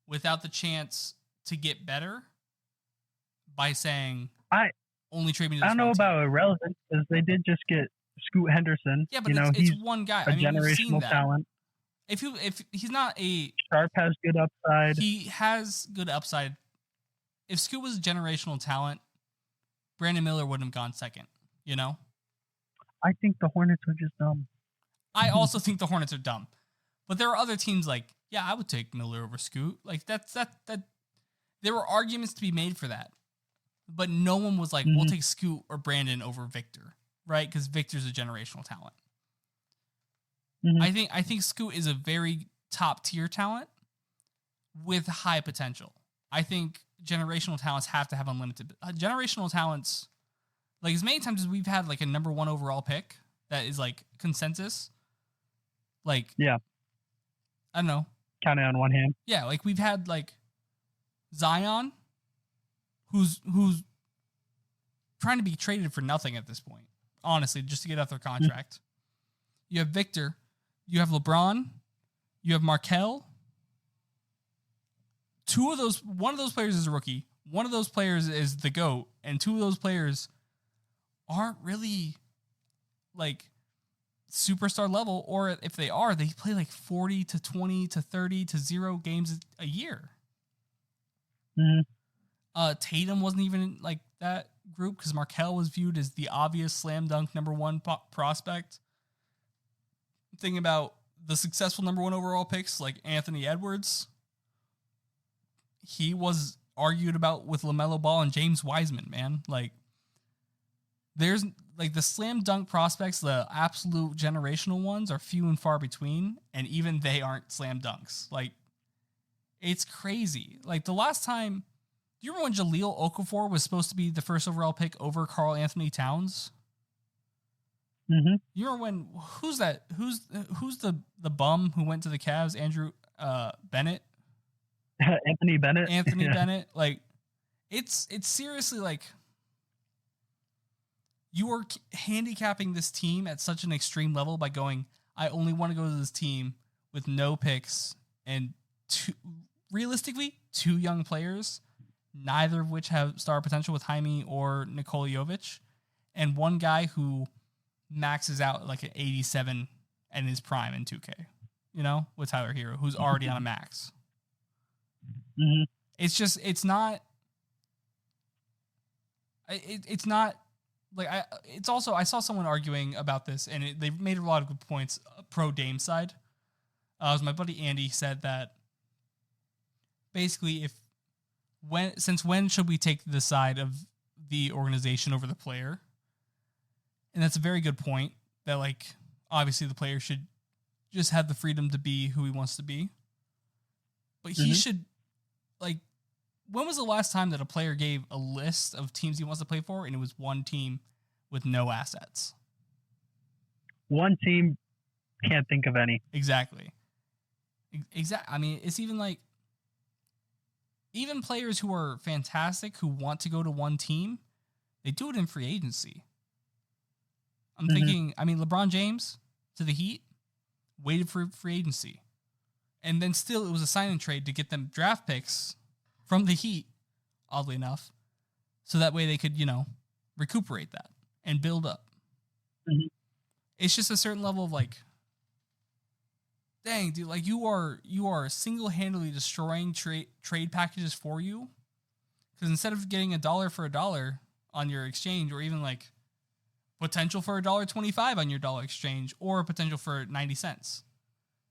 without the chance to get better by saying, only trade me to this I don't know about irrelevance because they did just get Scoot Henderson. Yeah, but it's one guy. A generational talent. If he's not a Sharp has good upside. He has good upside. If Scoot was a generational talent, Brandon Miller wouldn't have gone second. You know. I think the Hornets are just dumb. I also think the Hornets are dumb, but there are other teams like, yeah, I would take Miller over Scoot. Like that. There were arguments to be made for that, but no one was like, we'll take Scoot or Brandon over Victor. Right, because Victor's a generational talent. I think Scoot is a very top tier talent with high potential. I think generational talents have to have unlimited. Generational talents, like as many times as we've had like a number 1 overall pick that is like consensus. Like I don't know, counting on one hand. Yeah, like we've had like Zion, who's trying to be traded for nothing at this point. Honestly, just to get out their contract. You have Victor, you have LeBron, you have Markelle. One of those players is a rookie, one of those players is the GOAT, and 2 of those players aren't really like superstar level, or if they are, they play like 40 to 20 to 30 to 0 games a year. Tatum wasn't even like that group because Markelle was viewed as the obvious slam dunk number 1 prospect. Thinking about the successful number 1 overall picks like Anthony Edwards, he was argued about with LaMelo Ball and James Wiseman, man. Like, there's like the slam dunk prospects, the absolute generational ones are few and far between, and even they aren't slam dunks. Like, it's crazy. Like, the last time, do you remember when Jahlil Okafor was supposed to be the first overall pick over Karl Anthony Towns? You remember when, who's that? Who's the bum who went to the Cavs? Andrew Bennett? Anthony Bennett. Anthony Bennett. Like, it's seriously like, you are handicapping this team at such an extreme level by going, I only want to go to this team with no picks and realistically, 2 young players, neither of which have star potential with Jaime or Nikola Jovic, and one guy who maxes out like an 87 in his prime in 2K, you know, with Tyler Hero, who's already on a max. It's just, it's not like, it's also, I saw someone arguing about this and they made a lot of good points pro Dame side. It was my buddy Andy said that basically since when should we take the side of the organization over the player? And that's a very good point that, like, obviously the player should just have the freedom to be who he wants to be. But he should, like, when was the last time that a player gave a list of teams he wants to play for and it was one team with no assets? One team, can't think of any. Exactly. I mean, it's even like, even players who are fantastic, who want to go to one team, they do it in free agency. I'm thinking, I mean, LeBron James to the Heat waited for free agency. And then still it was a sign and trade to get them draft picks from the Heat, oddly enough. So that way they could, you know, recuperate that and build up. It's just a certain level of like, dang, dude, like you are single-handedly destroying trade packages for you. Because instead of getting $1 for $1 on your exchange, or even like potential for $1.25 on your dollar exchange, or potential for 90 cents,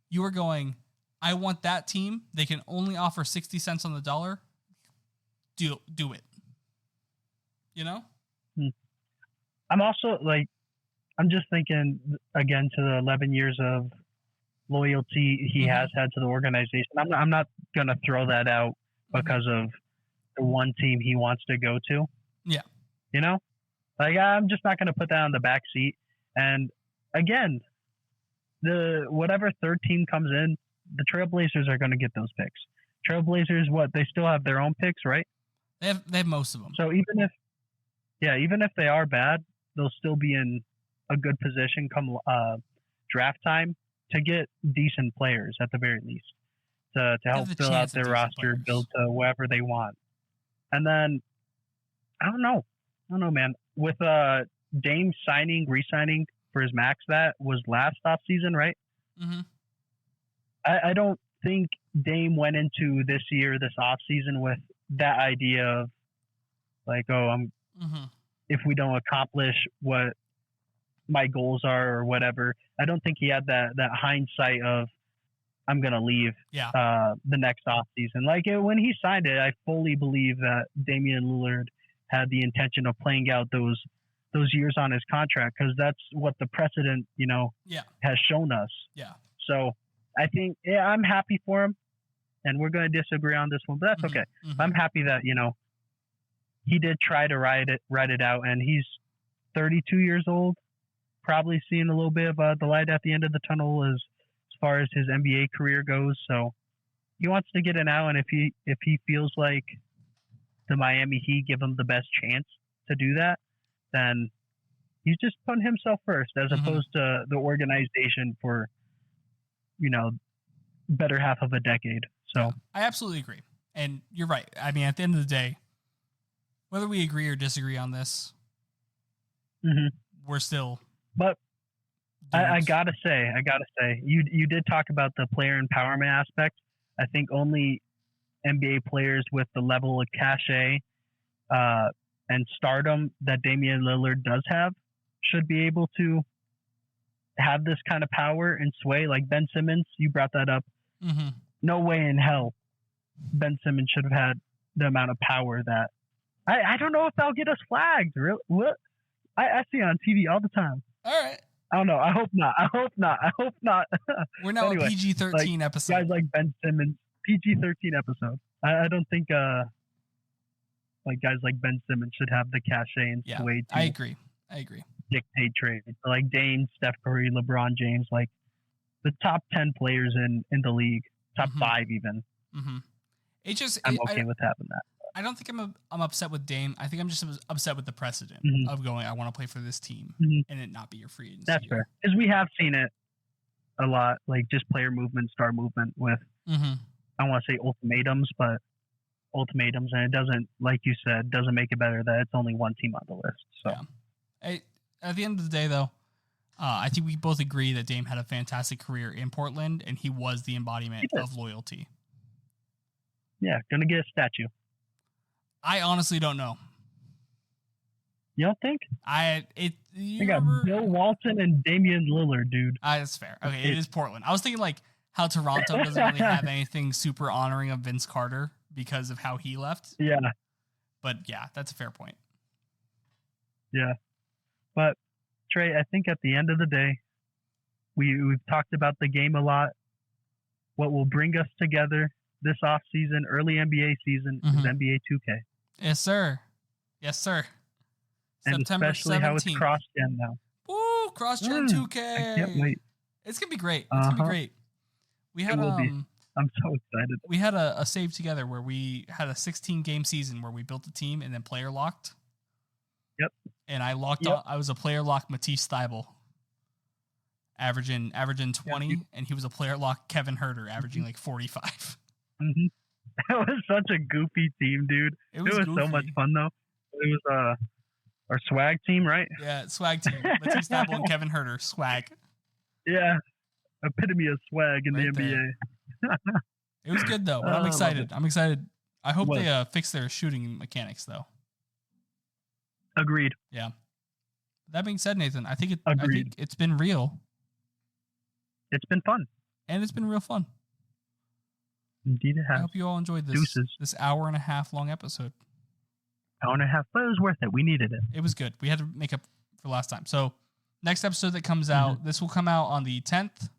you are going, I want that team. They can only offer 60 cents on the dollar. Do it. You know? I'm also I'm just thinking again to the 11 years of loyalty he has had to the organization. I'm not going to throw that out because of the one team he wants to go to. Yeah. You know? I'm just not going to put that on the back seat. And again, whatever third team comes in, the Trailblazers are going to get those picks. Trailblazers, they still have their own picks, right? They have most of them. So even if they are bad, they'll still be in a good position come draft time to get decent players at the very least to help fill out their roster, build to wherever they want. And then I don't know, man. With Dame re-signing for his max, that was last off season, right? Mm-hmm. I don't think Dame went into this off season with that idea of if we don't accomplish what my goals are or whatever. I don't think he had that hindsight of I'm gonna leave the next off season. When he signed it, I fully believe that Damian Lillard had the intention of playing out those years on his contract, because that's what the precedent has shown us. Yeah. So I think I'm happy for him, and we're going to disagree on this one, but that's okay. I'm happy that he did try to ride it out, and he's 32 years old, probably seeing a little bit of the light at the end of the tunnel as far as his NBA career goes. So he wants to get it out, and if he feels like the Miami Heat give him the best chance to do that, then he's just putting himself first as opposed to the organization for better half of a decade. So I absolutely agree, and you're right. I mean, at the end of the day, whether we agree or disagree on this, we're still. But I gotta say, you did talk about the player empowerment aspect. I think only NBA players with the level of cachet and stardom that Damian Lillard does have should be able to have this kind of power and sway. Like Ben Simmons, you brought that up. No way in hell Ben Simmons should have had the amount of power that. I don't know if that'll get us flagged. Really? What? I see it on TV all the time. All right. I don't know. I hope not. We're now anyway, a PG-13 episode. Guys like Ben Simmons, PG-13 episode. I don't think guys like Ben Simmons should have the cachet and sway to I agree. dictate trade. So Dame, Steph Curry, LeBron James, the top 10 players in the league, top 5 even. I'm okay with having that. I don't think I'm upset with Dame. I think I'm just upset with the precedent of going, I want to play for this team and it not be your free agency. That's fair. Because we have seen it a lot, just player movement, star movement with, I don't want to say ultimatums, but ultimatums. And it doesn't, like you said, doesn't make it better that it's only one team on the list. So at the end of the day, though, I think we both agree that Dame had a fantastic career in Portland and he was the embodiment of loyalty. Yeah, going to get a statue. I honestly don't know. You don't think? You got Bill Walton and Damian Lillard, dude. That's fair. Okay, it is Portland. I was thinking how Toronto doesn't really have anything super honoring of Vince Carter because of how he left. Yeah. But yeah, that's a fair point. Yeah. But Trey, I think at the end of the day, we've talked about the game a lot. What will bring us together this off season, early NBA season, is NBA 2K. Yes, sir. And September especially 17th. How it's cross-gen now. Woo! Cross-gen 2K. I can't wait. It's gonna be great. It's gonna be great. We had I'm so excited. We had a save together where we had a 16-game season where we built a team and then player locked. Yep. And I locked on. I was a player lock Matisse Thybulle, averaging 20, and he was a player lock Kevin Huerter, averaging 45. That was such a goofy team, dude. It was so much fun though. It was our swag team, right? Yeah, swag team. Matisse Thybulle and Kevin Huerter, swag. Yeah, epitome of swag in the NBA. It was good though, but I'm excited. I hope they fix their shooting mechanics though. Agreed. Yeah. That being said, Nathan, I think Agreed. it's been real. It's been fun. And it's been real fun. Indeed it has. I hope you all enjoyed this hour and a half long episode. Hour and a half, but it was worth it. We needed it. It was good. We had to make up for last time. So next episode that comes out, this will come out on the 10th.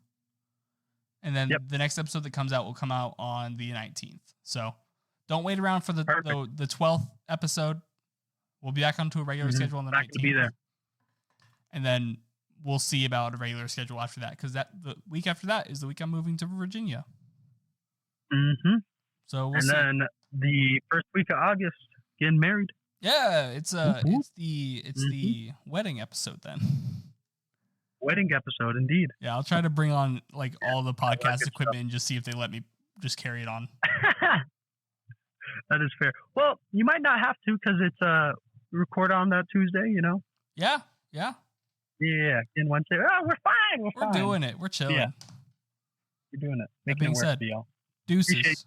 And then the next episode that comes out will come out on the 19th. So don't wait around for the 12th episode. We'll be back onto a regular schedule on the 19th. Be there. And then we'll see about a regular schedule after that, because the week after that is the week I'm moving to Virginia. Mm-hmm. So we'll and see. Then the first week of August, getting married. Yeah, it's the wedding episode then. Wedding episode, indeed. Yeah, I'll try to bring on like all the podcast equipment and just see if they let me just carry it on. That is fair. Well, you might not have to, because it's record on that Tuesday, you know? Yeah. In Wednesday. Oh, we're fine. We're doing it. We're chilling. Yeah. We're doing it. That being said, deuces.